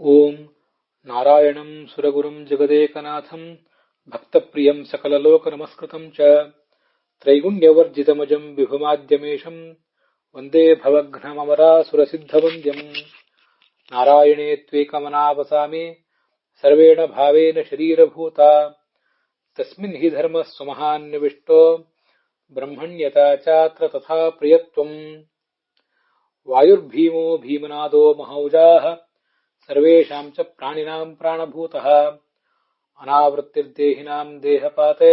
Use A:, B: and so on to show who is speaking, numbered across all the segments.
A: ಓಂ ನಾರಾಯಣಂ ಸುರಗುರುಂ ಜಗದೇಕನಾಥಂ ಭಕ್ತಪ್ರಿಯಂ ಸಕಲಲೋಕ ನಮಸ್ಕೃತಂ ಚ ತ್ರೈಗುಣ್ಯವರ್ಜಿತಮಜಂ ವಿಭುಮಾದ್ಯಮೇಶಂ ವಂದೇ ಭವಘ್ನಮರಾಸುರಸಿದ್ಧವಂದ್ಯಂ ನಾರಾಯಣೇ ತ್ವೇಕಮನಾವಸಾಮಿ ಸರ್ವೇಣ ಭಾವೇನ ಶರೀರಭೂತ ತಸ್ಮಿನ್ ಹಿ ಧರ್ಮಃ ಸ್ವಮಹಾನ್ಯವಿಷ್ಟೋ ಬ್ರಹ್ಮಣ್ಯತಾ ಚಾತ್ರ ತಥಾ ಪ್ರಿಯತ್ವಂ ವಾಯುರ್ಭೀಮೋ ಭೀಮನಾದೋ ಮಹೌಜಾಃ ಸರ್ವೇಷಾಂ ಚ ಪ್ರಾಣಿನಾಂ ಪ್ರಾಣಭೂತಃ ಅನಾವೃತ್ತಿರ್ದೇಹಿನಾಂ ದೇಹಪಾತೆ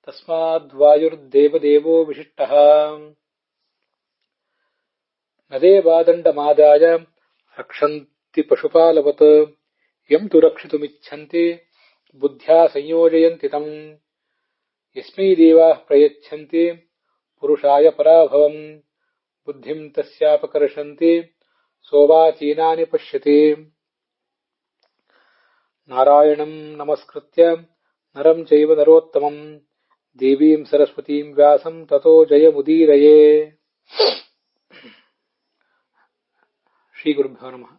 A: ತಸ್ಮಾದ್ವಾಯುರ್ದೇವದೇವೋ ವಿಶಿಷ್ಟಃ ನ ದೇವಾದಂಡಮಾದಾಯ ರಕ್ಷಂತಿ ಪಶುಪಾಲವತ್ ಯಂ ತು ರಕ್ಷಿತುಮಿಚ್ಛಂತಿ ಬುದ್ಧ್ಯಾ ಸಂಯೋಜಯಂತಿ ತಂ ಯಸ್ಮೈ ದೇವಾಃ ಪ್ರಯಚ್ಛಂತಿ ಪುರುಷಾಯ ಪರಾಭವಂ ಬುದ್ಧಿಂ ತಸ್ಯಾಪಕರ್ಷಂತಿ ಸೋವಾಚೀನಾನಿ ಪಶ್ಯತಿ ನಾರಾಯಣಂ ನಮಸ್ಕೃತ್ಯ ನರಂ ಚೈವ ನರೋತ್ತಮಂ ದೇವೀಂ ಸರಸ್ವತೀಂ ವ್ಯಾಸಂ ತತೋ ಜಯಮುದೀರಯೇ. ಶ್ರೀ ಗುರುಭ್ಯೋ ನಮಃ.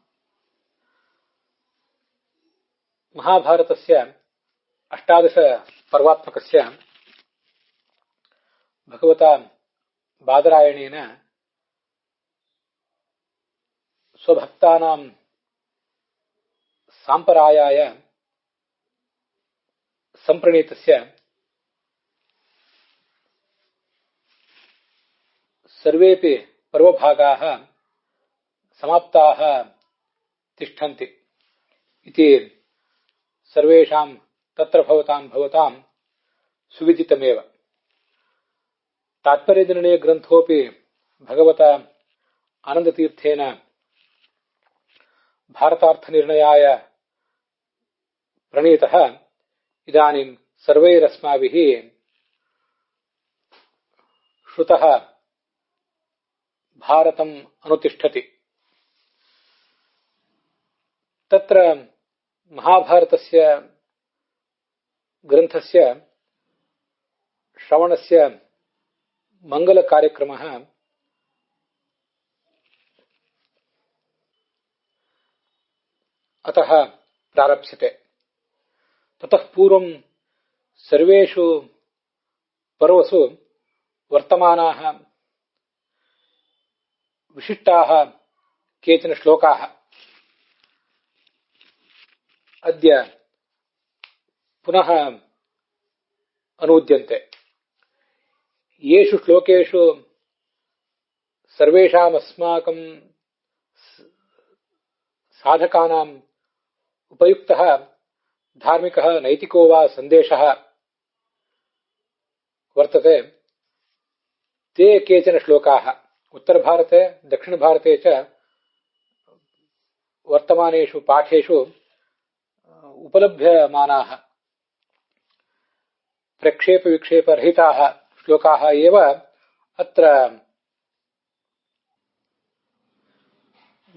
A: ಮಹಾಭಾರತಸ್ಯ ಅಷ್ಟಾದಶ ಪರ್ವಾತ್ಮಕಸ್ಯ ಭಗವತಾ ಬಾದರಾಯಣೇನ ಸ್ವಭಕ್ತಾನಾಂ ಸಾಂಪ್ರದಾಯಾಯ ಸಂಪ್ರಣೀತಸ್ಯ ಸರ್ವೇಪಿ ಪರ್ವಭಾಗಾಃ ಸಮಾಪ್ತಾಃ ತಿಷ್ಠಂತಿ ಇತಿ ಸರ್ವೇಷಾಂ ತತ್ರ ಭವತಾಂ ಸುವಿದಿತಮೇವ. ತಾತ್ಪರ್ಯನಿರ್ಣಯ ಗ್ರಂಥೋಪಿ ಭಗವತಾ ಆನಂದತೀರ್ಥೇನ ಭಾರತಾರ್ಥನಿರ್ಣಯಾಯ ಪ್ರಣೀತಃ ಇದಾನಿಂ ಸರ್ವೈರಸ್ಮಾಭಿಃ ಶ್ರುತಃ ಭಾರತಂ ಅನುತಿಷ್ಠತಿ. ತತ್ರ ಮಹಾಭಾರತಸ್ಯ ಗ್ರಂಥಸ್ಯ ಶ್ರವಣಸ್ಯ ಮಂಗಲ ಕಾರ್ಯಕ್ರಮಃ ಅತಃ ಪ್ರಾರಪ್ಸ್ಯತೆ. ತತಃ ಪೂರ್ವಂ ಸರ್ವೇಷು ಪರ್ವಸು ವರ್ತಮಾನಾಃ ವಿಶಿಷ್ಟಾಃ ಕೇಚನ ಶ್ಲೋಕಾಃ ಅದ್ಯ ಪುನಃ ಅನೂದ್ಯಂತೆ. ಯೇಷು ಶ್ಲೋಕೇಷು ಸರ್ವೇಷಾಂ ಅಸ್ಮಾಕಂ ಸಾಧಕಾನಾಂ ಉಪಯುಕ್ತಃ ಧಾರ್ಮಿಕಃ ನೈತಿಕೋ ವಾ ಸಂದೇಶಃ ವರ್ತತೆ ತೇ ಕೇಚನ ಶ್ಲೋಕಾಃ ಉತ್ತರ ಭಾರತೆ ದಕ್ಷಿಣ ಭಾರತೆ ಚ ವರ್ತಮಾನೇಷು ಪಾಠೇಷು ಉಪಲಭ್ಯಮಾನಾಃ ಪ್ರಕ್ಷೇಪ ವಿಕ್ಷೇಪ ರಹಿತಾಃ ಶ್ಲೋಕಾಃ ಏವ ಅತ್ರ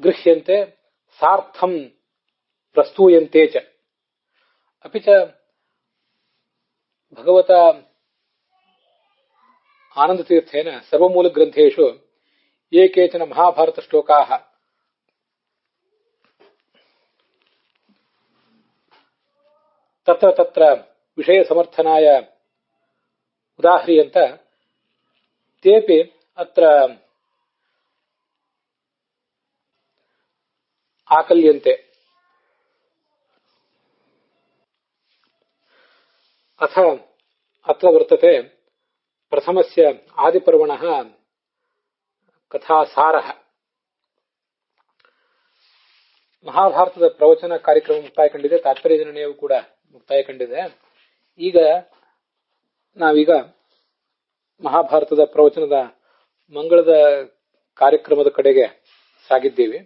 A: ಗೃಹ್ಯಂತೆ ಸಾರ್ಥಂ ಪ್ರಸ್ತೂಯಂತೆ ಚ. ಅಪಿ ಚ ಭಗವತಾ ಆನಂದತೀರ್ಥೇನ ಸರ್ವಮೂಲಗ್ರಂಥೇಷು ಯೇ ಕೇಚನ ಮಹಾಭಾರತ ಶ್ಲೋಕಾಃ ತತ್ರ ತತ್ರ ವಿಷಯ ಸಮರ್ಥನಾಯ ಉದಾಹ್ರಿಯಂತ ತೇಪಿ ಅತ್ರ ಆಕಲ್ಯಂತೆ. ಅಥ ಅತ್ರ ವರ್ತತೆ ಪ್ರಥಮಸ್ಯ ಆದಿಪರ್ವಣಃ ಕಥಾಸಾರಃ. ಮಹಾಭಾರತದ ಪ್ರವಚನ ಕಾರ್ಯಕ್ರಮ ಮುಕ್ತಾಯ ಕಂಡಿದೆ, ತಾತ್ಪರ್ಯ ನಿರ್ಣಯವೂ ಕೂಡ ಮುಕ್ತಾಯ ಕಂಡಿದೆ. ನಾವೀಗ ಮಹಾಭಾರತದ ಪ್ರವಚನದ ಮಂಗಳದ ಕಾರ್ಯಕ್ರಮದ ಕಡೆಗೆ ಸಾಗಿದ್ದೀವಿ.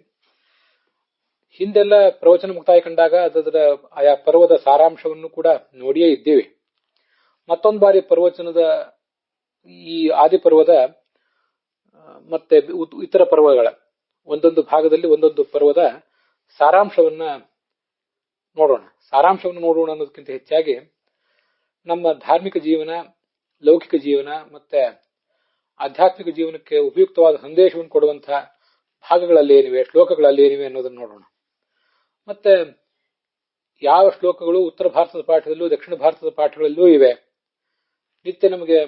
A: ಹಿಂದೆಲ್ಲ ಪ್ರವಚನ ಮುಕ್ತಾಯ ಕಂಡಾಗ ಅದರ ಆಯಾ ಪರ್ವದ ಸಾರಾಂಶವನ್ನು ಕೂಡ ನೋಡಿಯೇ ಇದ್ದೀವಿ. ಮತ್ತೊಂದು ಬಾರಿ ಪ್ರವಚನದ ಈ ಆದಿಪರ್ವದ ಮತ್ತೆ ಇತರ ಪರ್ವಗಳ ಒಂದೊಂದು ಭಾಗದಲ್ಲಿ ಒಂದೊಂದು ಪರ್ವದ ಸಾರಾಂಶವನ್ನ ನೋಡೋಣ. ಸಾರಾಂಶವನ್ನು ನೋಡೋಣ ಅನ್ನೋದಕ್ಕಿಂತ ಹೆಚ್ಚಾಗಿ ನಮ್ಮ ಧಾರ್ಮಿಕ ಜೀವನ, ಲೌಕಿಕ ಜೀವನ ಮತ್ತೆ ಆಧ್ಯಾತ್ಮಿಕ ಜೀವನಕ್ಕೆ ಉಪಯುಕ್ತವಾದ ಸಂದೇಶವನ್ನು ಕೊಡುವಂತಹ ಭಾಗಗಳಲ್ಲಿ ಏನಿವೆ, ಶ್ಲೋಕಗಳಲ್ಲಿ ಏನಿವೆ ಅನ್ನೋದನ್ನು ನೋಡೋಣ. ಮತ್ತೆ ಯಾವ ಶ್ಲೋಕಗಳು ಉತ್ತರ ಭಾರತದ ಪಾಠದಲ್ಲೂ ದಕ್ಷಿಣ ಭಾರತದ ಪಾಠಗಳಲ್ಲೂ ಇವೆ. ನಿತ್ಯ ನಮಗೆ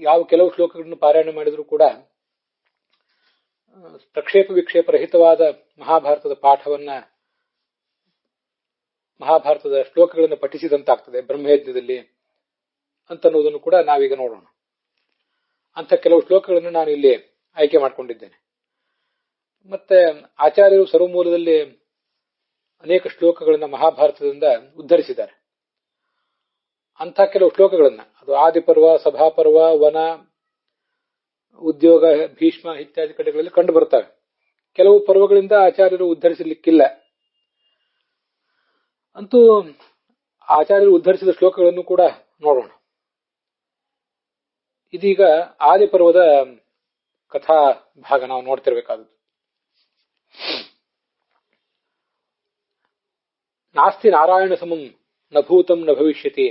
A: ಯಾವ ಕೆಲವು ಶ್ಲೋಕಗಳನ್ನು ಪಾರಾಯಣ ಮಾಡಿದರೂ ಕೂಡ ಪ್ರಕ್ಷೇಪ ವಿಕ್ಷೇಪ ರಹಿತವಾದ ಮಹಾಭಾರತದ ಪಾಠವನ್ನ, ಮಹಾಭಾರತದ ಶ್ಲೋಕಗಳನ್ನು ಪಠಿಸಿದಂತಾಗ್ತದೆ ಬ್ರಹ್ಮಯಜ್ಞದಲ್ಲಿ ಅಂತನ್ನುವುದನ್ನು ಕೂಡ ನಾವೀಗ ನೋಡೋಣ. ಅಂತ ಕೆಲವು ಶ್ಲೋಕಗಳನ್ನು ನಾನು ಇಲ್ಲಿ ಆಯ್ಕೆ ಮಾಡಿಕೊಂಡಿದ್ದೇನೆ. ಮತ್ತೆ ಆಚಾರ್ಯರು ಸರ್ವಮೂಲದಲ್ಲಿ ಅನೇಕ ಶ್ಲೋಕಗಳನ್ನು ಮಹಾಭಾರತದಿಂದ ಉದ್ಧರಿಸಿದ್ದಾರೆ. ಅಂಥ ಕೆಲವು ಶ್ಲೋಕಗಳನ್ನ, ಅದು ಆದಿಪರ್ವ, ಸಭಾಪರ್ವ, ವನ, ಉದ್ಯೋಗ, ಭೀಷ್ಮ ಇತ್ಯಾದಿ ಕಡೆಗಳಲ್ಲಿ ಕಂಡು ಬರ್ತವೆ. ಕೆಲವು ಪರ್ವಗಳಿಂದ ಆಚಾರ್ಯರು ಉದ್ಧರಿಸಲಿಕ್ಕಿಲ್ಲ. ಅಂತೂ ಆಚಾರ್ಯರು ಉದ್ಧರಿಸಿದ ಶ್ಲೋಕಗಳನ್ನು ಕೂಡ ನೋಡೋಣ. ಇದೀಗ ಆದಿಪರ್ವದ ಕಥಾ ಭಾಗ ನಾವು ನೋಡ್ತಿರ್ಬೇಕಾದದ್ದು. ನಾಸ್ತಿ ನಾರಾಯಣ ಸಮಂ ನ ಭೂತಂ ನ ಭವಿಷ್ಯತಿ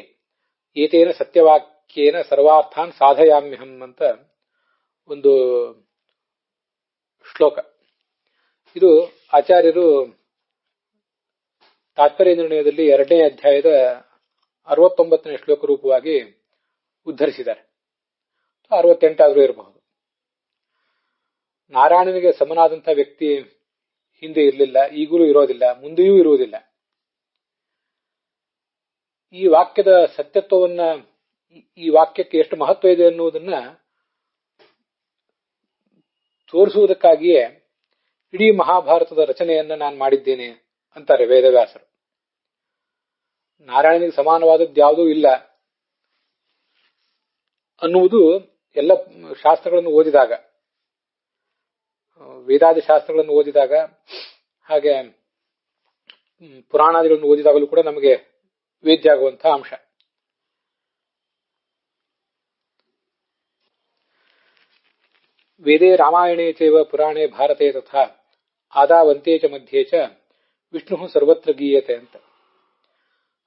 A: ಏತೇನ ಸತ್ಯವಾಕ್ಯೇನ ಸರ್ವಾರ್ಥಾನ್ ಸಾಧಯಾಮ್ಯಹಂ ಅಂತ ಒಂದು ಶ್ಲೋಕ. ಇದು ಆಚಾರ್ಯರು ತಾತ್ಪರ್ಯ ನಿರ್ಣಯದಲ್ಲಿ 2ನೇ ಅಧ್ಯಾಯದ 69ನೇ ಶ್ಲೋಕ ರೂಪವಾಗಿ ಉದ್ಧರಿಸಿದ್ದಾರೆ. 68 ಆದರೂ ಇರಬಹುದು. ನಾರಾಯಣನಿಗೆ ಸಮನಾದಂತಹ ವ್ಯಕ್ತಿ ಹಿಂದೆ ಇರಲಿಲ್ಲ, ಈಗಲೂ ಇರೋದಿಲ್ಲ, ಮುಂದೆಯೂ ಇರುವುದಿಲ್ಲ. ಈ ವಾಕ್ಯದ ಸತ್ಯತ್ವವನ್ನ, ಈ ವಾಕ್ಯಕ್ಕೆ ಎಷ್ಟು ಮಹತ್ವ ಇದೆ ಅನ್ನುವುದನ್ನ ತೋರಿಸುವುದಕ್ಕಾಗಿಯೇ ಇಡೀ ಮಹಾಭಾರತದ ರಚನೆಯನ್ನ ನಾನು ಮಾಡಿದ್ದೇನೆ ಅಂತಾರೆ ವೇದವ್ಯಾಸರು. ನಾರಾಯಣನಿಗೆ ಸಮಾನವಾದದ್ದು ಯಾವುದೂ ಇಲ್ಲ ಅನ್ನುವುದು ಎಲ್ಲ ಶಾಸ್ತ್ರಗಳನ್ನು ಓದಿದಾಗ, ವೇದಾದಿ ಶಾಸ್ತ್ರಗಳನ್ನು ಓದಿದಾಗ, ಹಾಗೆ ಪುರಾಣಾದಿಗಳನ್ನು ಓದಿದಾಗಲೂ ಕೂಡ ನಮಗೆ ವೇದ್ಯ ಆಗುವಂತಹ ಅಂಶ. ವೇದೇ ರಾಮಾಯಣೇ ಚೈವ ಪುರಾಣೇ ಭಾರತೆ ತಥಾ ಆದಾವಂತೆ ಚ ಮಧ್ಯೆ ಚ ವಿಷ್ಣು ಸರ್ವತ್ರ ಗೀಯತೆ ಅಂತ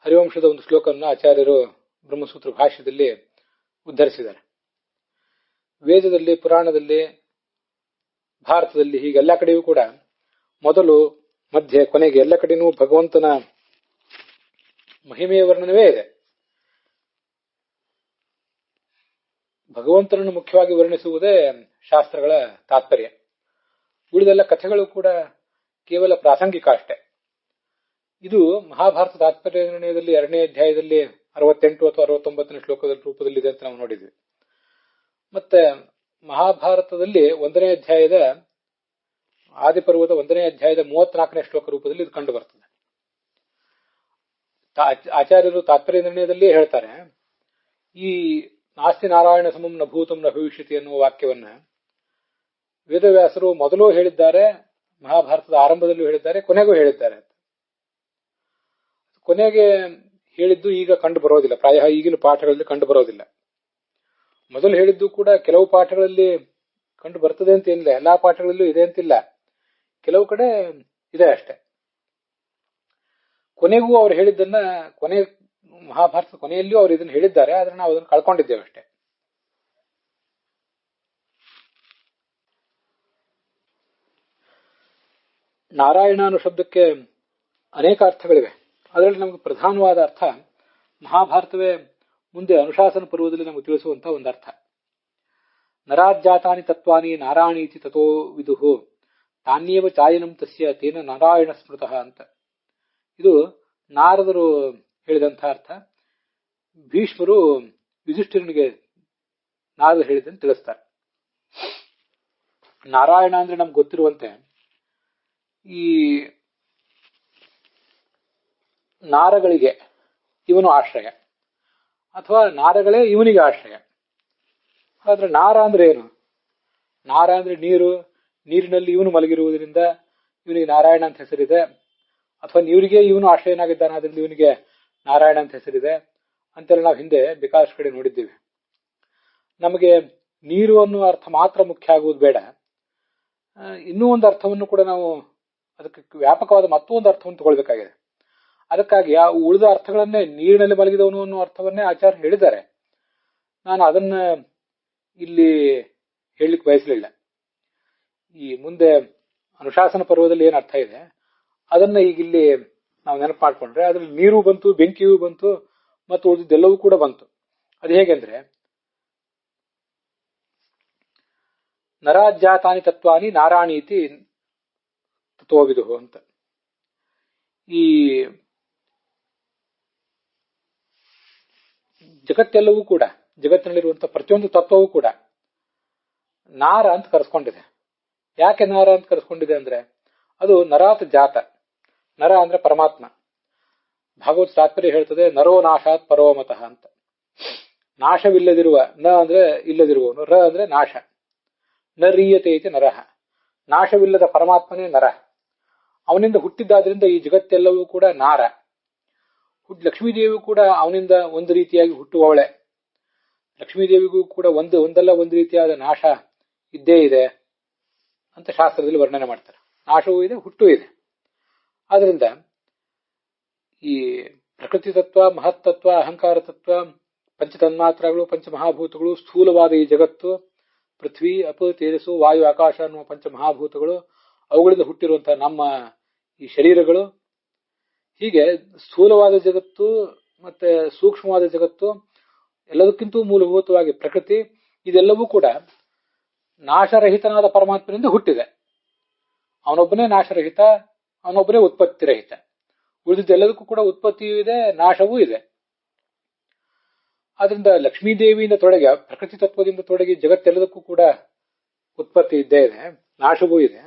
A: ಹರಿವಂಶದ ಒಂದು ಶ್ಲೋಕವನ್ನು ಆಚಾರ್ಯರು ಬ್ರಹ್ಮಸೂತ್ರ ಭಾಷ್ಯದಲ್ಲಿ ಉದ್ಧರಿಸಿದ್ದಾರೆ. ವೇದದಲ್ಲಿ, ಪುರಾಣದಲ್ಲಿ, ಭಾರತದಲ್ಲಿ ಹೀಗೆಲ್ಲ ಕಡೆಯೂ ಕೂಡ ಮೊದಲು, ಮಧ್ಯೆ, ಕೊನೆಗೆ ಎಲ್ಲ ಕಡೆಯೂ ಭಗವಂತನ ಮಹಿಮೆಯ ವರ್ಣನವೇ ಇದೆ. ಭಗವಂತನನ್ನು ಮುಖ್ಯವಾಗಿ ವರ್ಣಿಸುವುದೇ ಶಾಸ್ತ್ರಗಳ ತಾತ್ಪರ್ಯ. ಉಳಿದೆಲ್ಲ ಕಥೆಗಳು ಕೂಡ ಕೇವಲ ಪ್ರಾಸಂಗಿಕ ಅಷ್ಟೇ. ಇದು ಮಹಾಭಾರತ ತಾತ್ಪರ್ಯ ನಿರ್ಣಯದಲ್ಲಿ 2ನೇ ಅಧ್ಯಾಯದಲ್ಲಿ 68 ಅಥವಾ 69ನೇ ಶ್ಲೋಕದ ರೂಪದಲ್ಲಿದೆ ಅಂತ ನಾವು ನೋಡಿದ್ವಿ. ಮತ್ತೆ ಮಹಾಭಾರತದಲ್ಲಿ 1ನೇ ಅಧ್ಯಾಯದ, ಆದಿಪರ್ವದ 1ನೇ ಅಧ್ಯಾಯದ 34ನೇ ಶ್ಲೋಕ ರೂಪದಲ್ಲಿ ಇದು ಕಂಡು ಬರ್ತದೆ. ಆಚಾರ್ಯರು ತಾತ್ಪರ್ಯ ನಿರ್ಣಯದಲ್ಲಿ ಹೇಳ್ತಾರೆ, ಈ ನಾಸ್ತಿ ನಾರಾಯಣ ಸಮಂ ನ ಭೂತಂ ನ ಭವಿಷ್ಯತಿ ಅನ್ನುವ ವಾಕ್ಯವನ್ನ ವೇದವ್ಯಾಸರು ಮೊದಲು ಹೇಳಿದ್ದಾರೆ, ಮಹಾಭಾರತದ ಆರಂಭದಲ್ಲೂ ಹೇಳಿದ್ದಾರೆ, ಕೊನೆಗೂ ಹೇಳಿದ್ದಾರೆ. ಕೊನೆಗೆ ಹೇಳಿದ್ದು ಈಗ ಕಂಡು ಬರೋದಿಲ್ಲ, ಪ್ರಾಯ ಈಗಿನ ಪಾಠಗಳಲ್ಲಿ ಕಂಡು ಬರೋದಿಲ್ಲ. ಮೊದಲು ಹೇಳಿದ್ದು ಕೂಡ ಕೆಲವು ಪಾಠಗಳಲ್ಲಿ ಕಂಡು ಬರ್ತದೆ ಅಂತ ಏನಿಲ್ಲ, ಎಲ್ಲಾ ಪಾಠಗಳಲ್ಲೂ ಇದೆ ಅಂತಿಲ್ಲ, ಕೆಲವು ಕಡೆ ಇದೆ ಅಷ್ಟೇ. ಕೊನೆಗೂ ಅವರು ಹೇಳಿದ್ದನ್ನ, ಮಹಾಭಾರತದ ಕೊನೆಯಲ್ಲಿಯೂ ಅವರು ಇದನ್ನು ಹೇಳಿದ್ದಾರೆ, ಆದ್ರೆ ನಾವು ಅದನ್ನು ಕಳ್ಕೊಂಡಿದ್ದೇವೆ ಅಷ್ಟೇ. ನಾರಾಯಣ ಅನ್ನೋ ಶಬ್ದಕ್ಕೆ ಅನೇಕ ಅರ್ಥಗಳಿವೆ. ಅದರಲ್ಲಿ ನಮಗೆ ಪ್ರಧಾನವಾದ ಅರ್ಥ ಮಹಾಭಾರತವೇ ಮುಂದೆ ಅನುಶಾಸನ ಪರ್ವದಲ್ಲಿ ನಮಗೆ ತಿಳಿಸುವಂತಹ ಒಂದು ಅರ್ಥ. ನರಾಜ್ಜಾತಾನಿ ತತ್ವಾನಿ ನಾರಾಯಣೀತಿ ತಥೋ ವಿದುಹು ತಾನ್ಯೇವ ಚಾಯನಂ ತಸ್ಯ ತೇನ ನಾರಾಯಣ ಸ್ಮೃತಃ ಅಂತ. ಇದು ನಾರದರು ಹೇಳಿದಂತಹ ಅರ್ಥ. ಭೀಷ್ಮರು ಯುಧಿಷ್ಠಿರನಿಗೆ ನಾರದರು ಹೇಳಿದಂತೆ ತಿಳಿಸ್ತಾರೆ. ನಾರಾಯಣ ಅಂದ್ರೆ ನಮ್ಗೆ ಗೊತ್ತಿರುವಂತೆ ಈ ನಾರಗಳಿಗೆ ಇವನು ಆಶ್ರಯ, ಅಥವಾ ನಾರಗಳೇ ಇವನಿಗೆ ಆಶ್ರಯ. ಆದ್ರೆ ನಾರ ಅಂದ್ರೆ ಏನು? ನಾರ ಅಂದ್ರೆ ನೀರು, ನೀರಿನಲ್ಲಿ ಇವನು ಮಲಗಿರುವುದರಿಂದ ಇವನಿಗೆ ನಾರಾಯಣ ಅಂತ ಹೆಸರಿದೆ. ಅಥವಾ ನೀರಿಗೆ ಇವನು ಆಶ್ರಯನಾಗಿದ್ದಾನೆ, ಆದ್ರಿಂದ ಇವನಿಗೆ ನಾರಾಯಣ ಅಂತ ಹೆಸರಿದೆ ಅಂತೆಲ್ಲ ನಾವು ಹಿಂದೆ ಬೇಕಾದಷ್ಟು ಕಡೆ ನೋಡಿದ್ದೀವಿ. ನಮಗೆ ನೀರು ಅನ್ನುವ ಅರ್ಥ ಮಾತ್ರ ಮುಖ್ಯ ಆಗುವುದು ಬೇಡ, ಇನ್ನೂ ಒಂದು ಅರ್ಥವನ್ನು ಕೂಡ ನಾವು, ಅದಕ್ಕೆ ವ್ಯಾಪಕವಾದ ಮತ್ತೊಂದು ಅರ್ಥವನ್ನು ತಗೊಳ್ಬೇಕಾಗಿದೆ. ಅದಕ್ಕಾಗಿ ಆ ಉಳಿದ ಅರ್ಥಗಳನ್ನೇ, ನೀರಿನಲ್ಲಿ ಮಲಗಿದವನು ಅನ್ನೋ ಅರ್ಥವನ್ನೇ ಆಚಾರ್ಯ ಹೇಳಿದ್ದಾರೆ. ನಾನು ಅದನ್ನ ಇಲ್ಲಿ ಹೇಳಲಿಕ್ಕೆ ಬಯಸಲಿಲ್ಲ. ಈ ಮುಂದೆ ಅನುಶಾಸನ ಪರ್ವದಲ್ಲಿ ಏನು ಅರ್ಥ ಇದೆ ಅದನ್ನ ಈಗ ಇಲ್ಲಿ ನಾವು ನೆನಪು ಮಾಡ್ಕೊಂಡ್ರೆ ಅದ್ರಲ್ಲಿ ನೀರು ಬಂತು, ಬೆಂಕಿಯೂ ಬಂತು, ಮತ್ತು ಉಳಿದಿದ್ದೆಲ್ಲವೂ ಕೂಡ ಬಂತು. ಅದು ಹೇಗೆಂದ್ರೆ ನರಾಜ್ಯಾತಾನಿ ತತ್ವಾನಿ ನಾರಾಣೀತಿ ತತ್ವವಿದು ಅಂತ. ಈ ಜಗತ್ತೆಲ್ಲವೂ ಕೂಡ, ಜಗತ್ತಿನಲ್ಲಿರುವಂತಹ ಪ್ರತಿಯೊಂದು ತತ್ವವೂ ಕೂಡ ನಾರ ಅಂತ ಕರೆಸ್ಕೊಂಡಿದೆ. ಯಾಕೆ ನಾರ ಅಂತ ಕರೆಸ್ಕೊಂಡಿದೆ ಅಂದ್ರೆ ಅದು ನರಾತ್ ಜಾತ. ನರ ಅಂದ್ರೆ ಪರಮಾತ್ಮ. ಭಾಗವತ ತಾತ್ಪರ್ಯ ಹೇಳ್ತದೆ ನರೋ ನಾಶಾತ್ ಪರೋಮತಃ ಅಂತ. ನಾಶವಿಲ್ಲದಿರುವ, ನ ಅಂದ್ರೆ ಇಲ್ಲದಿರುವವನು, ರ ಅಂದ್ರೆ ನಾಶ. ನ ರೀಯತೆ ಇತಿ ನರಹ. ನಾಶವಿಲ್ಲದ ಪರಮಾತ್ಮನೇ ನರ. ಅವನಿಂದ ಹುಟ್ಟಿದ್ದಾದ್ರಿಂದ ಈ ಜಗತ್ತೆಲ್ಲವೂ ಕೂಡ ನಾರ. ಲಕ್ಷ್ಮೀದೇವಿಯೂ ಕೂಡ ಅವನಿಂದ ಒಂದು ರೀತಿಯಾಗಿ ಹುಟ್ಟುವವಳೆ. ಲಕ್ಷ್ಮೀದೇವಿಗೂ ಕೂಡ ಒಂದಲ್ಲ ಒಂದು ರೀತಿಯಾದ ನಾಶ ಇದ್ದೇ ಇದೆ ಅಂತ ಶಾಸ್ತ್ರದಲ್ಲಿ ವರ್ಣನೆ ಮಾಡ್ತಾರೆ. ನಾಶವೂ ಇದೆ, ಹುಟ್ಟು ಇದೆ. ಆದ್ರಿಂದ ಈ ಪ್ರಕೃತಿ ತತ್ವ, ಮಹತ್ತತ್ವ, ಅಹಂಕಾರ ತತ್ವ, ಪಂಚತನ್ಮಾತ್ರಗಳು, ಪಂಚಮಹಾಭೂತಗಳು, ಸ್ಥೂಲವಾದ ಈ ಜಗತ್ತು, ಪೃಥ್ವಿ, ಅಪ, ತೇಜಸ್ಸು, ವಾಯು, ಆಕಾಶ ಅನ್ನುವ ಪಂಚಮಹಾಭೂತಗಳು, ಅವುಗಳಿಂದ ಹುಟ್ಟಿರುವಂತಹ ನಮ್ಮ ಈ ಶರೀರಗಳು, ಹೀಗೆ ಸ್ಥೂಲವಾದ ಜಗತ್ತು ಮತ್ತೆ ಸೂಕ್ಷ್ಮವಾದ ಜಗತ್ತು, ಎಲ್ಲದಕ್ಕಿಂತ ಮೂಲಭೂತವಾಗಿ ಪ್ರಕೃತಿ, ಇದೆಲ್ಲವೂ ಕೂಡ ನಾಶರಹಿತನಾದ ಪರಮಾತ್ಮನಿಂದ ಹುಟ್ಟಿದೆ. ಅವನೊಬ್ಬನೇ ನಾಶರಹಿತ, ಅವನೊಬ್ಬನೇ ಉತ್ಪತ್ತಿ ರಹಿತ. ಉಳಿದಿದ್ದೆಲ್ಲದಕ್ಕೂ ಕೂಡ ಉತ್ಪತ್ತಿಯೂ ಇದೆ, ನಾಶವೂ ಇದೆ. ಆದ್ರಿಂದ ಲಕ್ಷ್ಮೀದೇವಿಯಿಂದ ತೊಡಗಿ, ಪ್ರಕೃತಿ ತತ್ವದಿಂದ ತೊಡಗಿ ಜಗತ್ತೆಲ್ಲದಕ್ಕೂ ಕೂಡ ಉತ್ಪತ್ತಿ ಇದ್ದೇ ಇದೆ, ನಾಶವೂ ಇದೆ.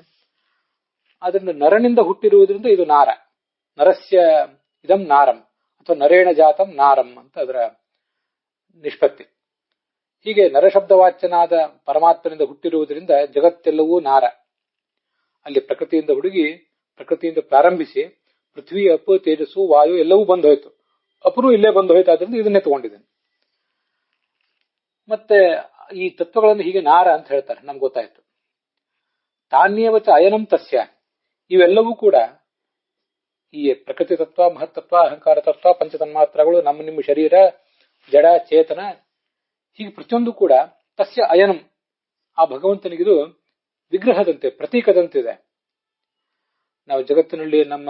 A: ಆದ್ರಿಂದ ನರನಿಂದ ಹುಟ್ಟಿರುವುದರಿಂದ ಇದು ನಾರ. ನರಸ್ಯ ಇದಂ ನಾರಂ ಅಥವಾ ನರೇಣ ಜಾತಂ ನಾರಂ ಅಂತ ಅದರ ನಿಷ್ಪತ್ತಿ. ಹೀಗೆ ನರಶಬ್ದವಾಚ್ಯನಾದ ಪರಮಾತ್ಮನಿಂದ ಹುಟ್ಟಿರುವುದರಿಂದ ಜಗತ್ತೆಲ್ಲವೂ ನಾರ. ಅಲ್ಲಿ ಪ್ರಕೃತಿಯಿಂದ ಹುಡುಗಿ, ಪ್ರಕೃತಿಯಿಂದ ಪ್ರಾರಂಭಿಸಿ ಪೃಥ್ವಿ, ಅಪ್ಪು, ತೇಜಸ್ಸು, ವಾಯು ಎಲ್ಲವೂ ಬಂದು ಹೋಯ್ತು. ಅಪುರು ಇಲ್ಲೇ ಬಂದು ಹೋಯ್ತು. ಆದ್ರಿಂದ ಇದನ್ನೇ ತಗೊಂಡಿದ್ದೇನೆ. ಮತ್ತೆ ಈ ತತ್ವಗಳನ್ನು ಹೀಗೆ ನಾರ ಅಂತ ಹೇಳ್ತಾರೆ, ನಮ್ಗೆ ಗೊತ್ತಾಯ್ತು. ತಾನ್ಯೇವಚ ಅಯನಂ ತಸ್ಯ, ಇವೆಲ್ಲವೂ ಕೂಡ ಈ ಪ್ರಕೃತಿ ತತ್ವ, ಮಹತ್ತತ್ವ, ಅಹಂಕಾರ ತತ್ವ, ಪಂಚತನ್ಮಾತ್ರಗಳು, ನಮ್ಮ ನಿಮ್ಮ ಶರೀರ, ಜಡ, ಚೇತನ, ಹೀಗೆ ಪ್ರತಿಯೊಂದು ಕೂಡ ತಸ್ಯ ಅಯನಂ, ಆ ಭಗವಂತನಿಗಿದು ವಿಗ್ರಹದಂತೆ, ಪ್ರತೀಕದಂತಿದೆ. ನಾವು ಜಗತ್ತಿನಲ್ಲಿ ನಮ್ಮ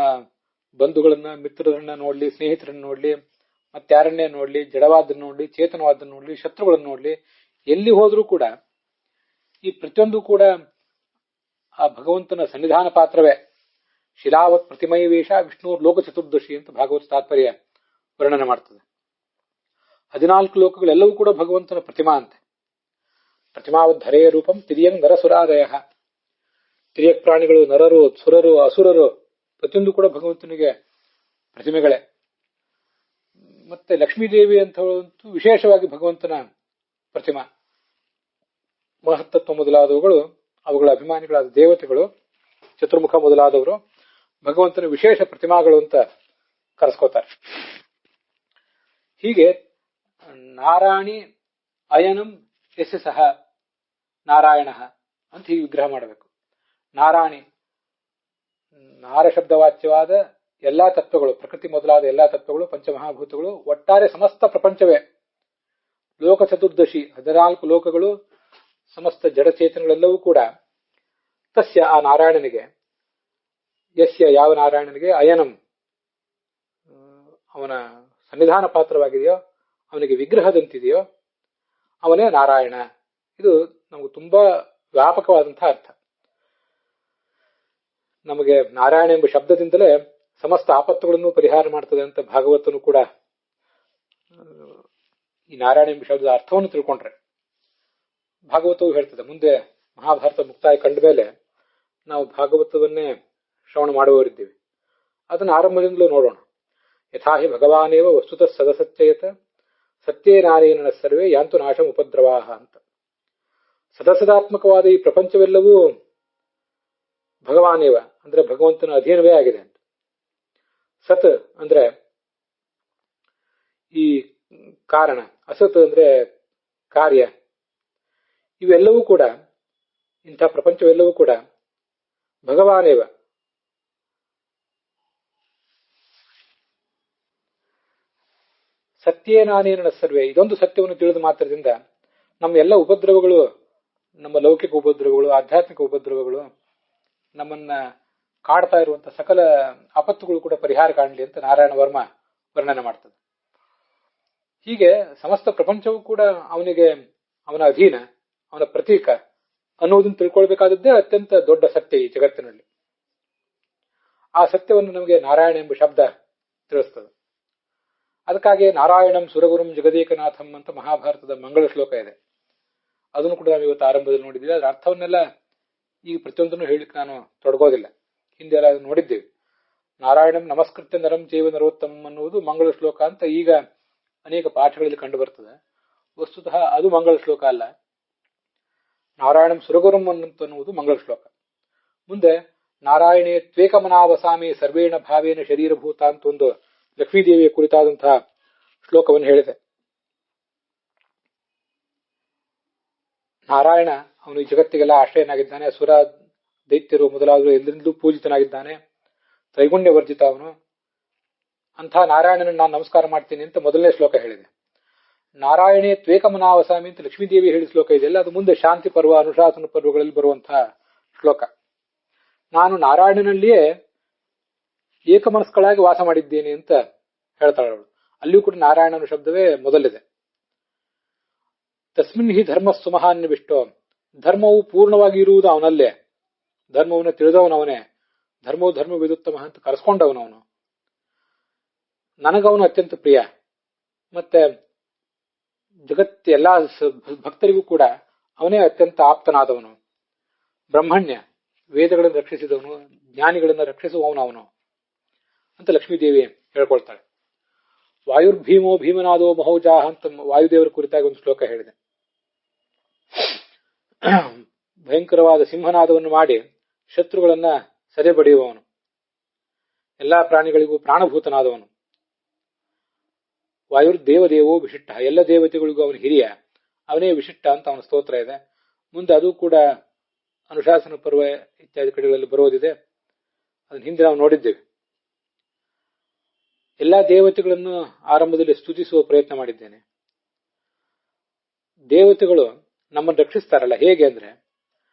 A: ಬಂಧುಗಳನ್ನ, ಮಿತ್ರರನ್ನ ನೋಡ್ಲಿ, ಸ್ನೇಹಿತರನ್ನ ನೋಡ್ಲಿ, ಮತ್ತೆ ಯಾರನ್ನೇ ನೋಡ್ಲಿ, ಜಡವಾದನ್ನ ನೋಡ್ಲಿ, ಚೇತನವಾದನ್ನ ನೋಡ್ಲಿ, ಶತ್ರುಗಳನ್ನ ನೋಡ್ಲಿ, ಎಲ್ಲಿ ಹೋದ್ರೂ ಕೂಡ ಈ ಪ್ರತಿಯೊಂದು ಕೂಡ ಆ ಭಗವಂತನ ಸನ್ನಿಧಾನ ಪಾತ್ರವೇ. ಶಿಲಾವತ್ ಪ್ರತಿಮೈ ವೇಷ ವಿಷ್ಣು ಲೋಕ ಚತುರ್ದಶಿ ಅಂತ ಭಾಗವತ ತಾತ್ಪರ್ಯ ವರ್ಣನೆ ಮಾಡ್ತದೆ. 14 ಲೋಕಗಳೆಲ್ಲವೂ ಕೂಡ ಭಗವಂತನ ಪ್ರತಿಮಾ ಅಂತೆ. ಪ್ರತಿಮಾವದ್ಧರೆಯ ರೂಪಂ ತಿರಿಯಂಗ್ ನರಸುರಾದಯ. ತಿರಿಯಕ್ ಪ್ರಾಣಿಗಳು, ನರರು, ಸುರರು, ಅಸುರರು ಪ್ರತಿಯೊಂದು ಕೂಡ ಭಗವಂತನಿಗೆ ಪ್ರತಿಮೆಗಳೇ. ಮತ್ತೆ ಲಕ್ಷ್ಮೀದೇವಿ ಅಂತ ವಿಶೇಷವಾಗಿ ಭಗವಂತನ ಪ್ರತಿಮಾ. ಮಹತ್ತತ್ವ ಮೊದಲಾದವುಗಳು, ಅವುಗಳ ಅಭಿಮಾನಿಗಳಾದ ದೇವತೆಗಳು, ಚತುರ್ಮುಖ ಮೊದಲಾದವರು ಭಗವಂತನ ವಿಶೇಷ ಪ್ರತಿಮಾಗಳು ಅಂತ ಕರೆಸ್ಕೋತಾರೆ. ಹೀಗೆ ನಾರಾಯಣಿ ಅಯನಂ ಯಶ ಸಹ ನಾರಾಯಣ ಅಂತ ಹೀಗೆ ವಿಗ್ರಹ ಮಾಡಬೇಕು. ನಾರಾಯಣಿ, ನಾರ ಶಬ್ದವಾಚ್ಯವಾದ ಎಲ್ಲಾ ತತ್ವಗಳು, ಪ್ರಕೃತಿ ಮೊದಲಾದ ಎಲ್ಲಾ ತತ್ವಗಳು, ಪಂಚಮಹಾಭೂತಗಳು, ಒಟ್ಟಾರೆ ಸಮಸ್ತ ಪ್ರಪಂಚವೇ. ಲೋಕ ಚತುರ್ದಶಿ 14 ಲೋಕಗಳು, ಸಮಸ್ತ ಜಡಚೇತನಗಳೆಲ್ಲವೂ ಕೂಡ ತಸ್ಯ ಆ ನಾರಾಯಣನಿಗೆ, ಯಸ್ಯ ಯಾವ ನಾರಾಯಣನಿಗೆ, ಅಯನಂ ಅವನ ಸನ್ನಿಧಾನ ಪಾತ್ರವಾಗಿದೆಯೋ, ಅವನಿಗೆ ವಿಗ್ರಹದಂತಿದೆಯೋ ಅವನೇ ನಾರಾಯಣ. ಇದು ನಮಗೆ ತುಂಬಾ ವ್ಯಾಪಕವಾದಂತಹ ಅರ್ಥ. ನಮಗೆ ನಾರಾಯಣ ಎಂಬ ಶಬ್ದದಿಂದಲೇ ಸಮಸ್ತ ಆಪತ್ತುಗಳನ್ನು ಪರಿಹಾರ ಮಾಡ್ತದೆ ಅಂತ ಭಾಗವತನು ಕೂಡ ಈ ನಾರಾಯಣ ಎಂಬ ಶಬ್ದದ ಅರ್ಥವನ್ನು ತಿಳ್ಕೊಂಡ್ರೆ ಭಾಗವತವು ಹೇಳ್ತದೆ. ಮುಂದೆ ಮಹಾಭಾರತ ಮುಕ್ತಾಯ ಕಂಡ ಮೇಲೆ ನಾವು ಭಾಗವತವನ್ನೇ ಶ್ರವಣ ಮಾಡುವವರಿದ್ದೀವಿ. ಅದನ್ನು ಆರಂಭದಿಂದಲೂ ನೋಡೋಣ. ಯಥಾಹಿ ಭಗವಾನೇವ ವಸ್ತುತಃ ಸದಸತ್ಯಯತ ಸತ್ಯೇ ನಾರಾಯಣ ಸರ್ವೇ ಯಾಂತು ನಾಶಂ ಉಪದ್ರವಾಹ ಅಂತ. ಸದಸದಾತ್ಮಕವಾದ ಈ ಪ್ರಪಂಚವೆಲ್ಲವೂ ಭಗವಾನೇವ ಅಂದ್ರೆ ಭಗವಂತನ ಅಧೀನವೇ ಆಗಿದೆ ಅಂತ. ಸತ್ ಅಂದ್ರೆ ಈ ಕಾರಣ, ಅಸತ್ ಅಂದ್ರೆ ಕಾರ್ಯ. ಇವೆಲ್ಲವೂ ಕೂಡ, ಇಂಥ ಪ್ರಪಂಚವೆಲ್ಲವೂ ಕೂಡ ಭಗವಾನೇವ ಸತ್ಯೇನಾನೇನ ಸರ್ವೇ. ಇದೊಂದು ಸತ್ಯವನ್ನು ತಿಳಿದ ಮಾತ್ರದಿಂದ ನಮ್ಮ ಎಲ್ಲ ಉಪದ್ರವಗಳು, ನಮ್ಮ ಲೌಕಿಕ ಉಪದ್ರವಗಳು, ಆಧ್ಯಾತ್ಮಿಕ ಉಪದ್ರವಗಳು, ನಮ್ಮನ್ನ ಕಾಡ್ತಾ ಇರುವಂತಹ ಸಕಲ ಆಪತ್ತುಗಳು ಕೂಡ ಪರಿಹಾರ ಕಾಣಲಿ ಅಂತ ನಾರಾಯಣ ವರ್ಮ ವರ್ಣನೆ ಮಾಡ್ತದೆ. ಹೀಗೆ ಸಮಸ್ತ ಪ್ರಪಂಚವೂ ಕೂಡ ಅವನಿಗೆ ಅವನ ಅಧೀನ, ಅವನ ಪ್ರತೀಕ ಅನ್ನುವುದನ್ನು ತಿಳ್ಕೊಳ್ಬೇಕಾದದ್ದೇ ಅತ್ಯಂತ ದೊಡ್ಡ ಸತ್ಯ ಈ ಜಗತ್ತಿನಲ್ಲಿ. ಆ ಸತ್ಯವನ್ನು ನಮಗೆ ನಾರಾಯಣ ಎಂಬ ಶಬ್ದ ತಿಳಿಸ್ತದೆ. ಅದಕ್ಕಾಗಿ ನಾರಾಯಣಂ ಸುರಗುರುಂ ಜಗದೇಕನಾಥಂ ಅಂತ ಮಹಾಭಾರತದ ಮಂಗಳ ಶ್ಲೋಕ ಇದೆ. ಅದನ್ನು ಕೂಡ ನಾವು ಇವತ್ತು ಆರಂಭದಲ್ಲಿ ನೋಡಿದ್ದೀವಿ. ಅದರ ಅರ್ಥವನ್ನೆಲ್ಲ ಈಗ ಪ್ರತಿಯೊಂದನ್ನು ಹೇಳಿಕ್ಕೆ ನಾನು ತೊಡಗೋದಿಲ್ಲ. ಹಿಂದೆ ಎಲ್ಲ ನೋಡಿದ್ದೇವೆ. ನಾರಾಯಣಂ ನಮಸ್ಕೃತ್ಯ ನರಂ ಚೈವ ನರೋತ್ತಮ ಅನ್ನುವುದು ಮಂಗಳ ಶ್ಲೋಕ ಅಂತ ಈಗ ಅನೇಕ ಪಾಠಗಳಲ್ಲಿ ಕಂಡು ಬರ್ತದೆ. ವಸ್ತುತಃ ಅದು ಮಂಗಳ ಶ್ಲೋಕ ಅಲ್ಲ. ನಾರಾಯಣಂ ಸುರಗುರುಂ ಅನ್ನುವುದು ಮಂಗಳ ಶ್ಲೋಕ. ಮುಂದೆ ನಾರಾಯಣೇ ತ್ವೇಕಮನಾವಸಾಮಿ ಸರ್ವೇಣ ಭಾವೇನ ಶರೀರಭೂತ ಅಂತ ಒಂದು ಲಕ್ಷ್ಮೀದೇವಿಯ ಕುರಿತಾದಂತಹ ಶ್ಲೋಕವನ್ನು ಹೇಳಿದೆ. ನಾರಾಯಣ ಅವನು ಈ ಜಗತ್ತಿಗೆಲ್ಲ ಆಶ್ರಯನಾಗಿದ್ದಾನೆ. ಅಸುರ ದೈತ್ಯರು ಮೊದಲಾದರೂ ಎಲ್ಲರಿಂದಲೂ ಪೂಜಿತನಾಗಿದ್ದಾನೆ. ತ್ರೈಗುಣ್ಯ ವರ್ಜಿತ ಅವನು. ಅಂಥ ನಾರಾಯಣನನ್ನು ನಾನು ನಮಸ್ಕಾರ ಮಾಡ್ತೀನಿ ಅಂತ ಮೊದಲನೇ ಶ್ಲೋಕ ಹೇಳಿದೆ. ನಾರಾಯಣೇ ತ್ವೇಕಮನಾವಸಾಮಿ ಅಂತ ಲಕ್ಷ್ಮೀದೇವಿ ಹೇಳಿದ ಶ್ಲೋಕ ಇದೆಯಲ್ಲ, ಅದು ಮುಂದೆ ಶಾಂತಿ ಪರ್ವ, ಅನುಶಾಸನ ಪರ್ವಗಳಲ್ಲಿ ಬರುವಂತಹ ಶ್ಲೋಕ. ನಾನು ನಾರಾಯಣನಲ್ಲಿಯೇ ಏಕಮನಸ್ಕಳಾಗಿ ವಾಸ ಮಾಡಿದ್ದೇನೆ ಅಂತ ಹೇಳ್ತಾಳೆ ಅವಳು. ಅಲ್ಲಿಯೂ ಕೂಡ ನಾರಾಯಣನ ಶಬ್ದವೇ ಮೊದಲಿದೆ. ತಸ್ಮಿನ್ ಹಿ ಧರ್ಮ ಸುಮಹಾನ್ಯವಿಷ್ಟೋ, ಧರ್ಮವು ಪೂರ್ಣವಾಗಿ ಇರುವುದು ಅವನಲ್ಲೇ. ಧರ್ಮವನ್ನು ತಿಳಿದವನವನೇ. ಧರ್ಮವು ಧರ್ಮ ವಿದುತ್ತಮ ಅಂತ ಕರೆಸ್ಕೊಂಡವನವನು. ನನಗವನು ಅತ್ಯಂತ ಪ್ರಿಯ. ಮತ್ತೆ ಜಗತ್ತ ಎಲ್ಲಾ ಭಕ್ತರಿಗೂ ಕೂಡ ಅವನೇ ಅತ್ಯಂತ ಆಪ್ತನಾದವನು. ಬ್ರಹ್ಮಣ್ಯ, ವೇದಗಳನ್ನು ರಕ್ಷಿಸಿದವನು, ಜ್ಞಾನಿಗಳನ್ನು ರಕ್ಷಿಸುವವನು ಅವನು ಅಂತ ಲಕ್ಷ್ಮೀದೇವಿ ಹೇಳ್ಕೊಳ್ತಾಳೆ. ವಾಯುರ್ಭೀಮೋ ಭೀಮನಾದೋ ಮಹೌಜಾಹ ಅಂತ ವಾಯುದೇವರ ಕುರಿತಾಗಿ ಒಂದು ಶ್ಲೋಕ ಹೇಳಿದೆ. ಭಯಂಕರವಾದ ಸಿಂಹನಾದವನ್ನು ಮಾಡಿ ಶತ್ರುಗಳನ್ನ ಸದೆ ಬಡಿಯುವವನು, ಎಲ್ಲಾ ಪ್ರಾಣಿಗಳಿಗೂ ಪ್ರಾಣಭೂತನಾದವನು. ವಾಯುರ್ ದೇವದೇವೋ ವಿಶಿಷ್ಟ, ಎಲ್ಲ ದೇವತೆಗಳಿಗೂ ಅವನ ಹಿರಿಯ, ಅವನೇ ವಿಶಿಷ್ಟ ಅಂತ ಅವನ ಸ್ತೋತ್ರ ಇದೆ. ಮುಂದೆ ಅದು ಕೂಡ ಅನುಶಾಸನ ಪರ್ವ ಇತ್ಯಾದಿ ಕಡೆಗಳಲ್ಲಿ ಬರೋದಿದೆ. ಅದನ್ನ ಹಿಂದೆ ನಾವು ನೋಡಿದ್ದೇವೆ. ಎಲ್ಲಾ ದೇವತೆಗಳನ್ನು ಆರಂಭದಲ್ಲಿ ಸ್ತುತಿಸುವ ಪ್ರಯತ್ನ ಮಾಡಿದ್ದೇನೆ. ದೇವತೆಗಳು ನಮ್ಮನ್ನು ರಕ್ಷಿಸ್ತಾರಲ್ಲ, ಹೇಗೆ ಅಂದ್ರೆ,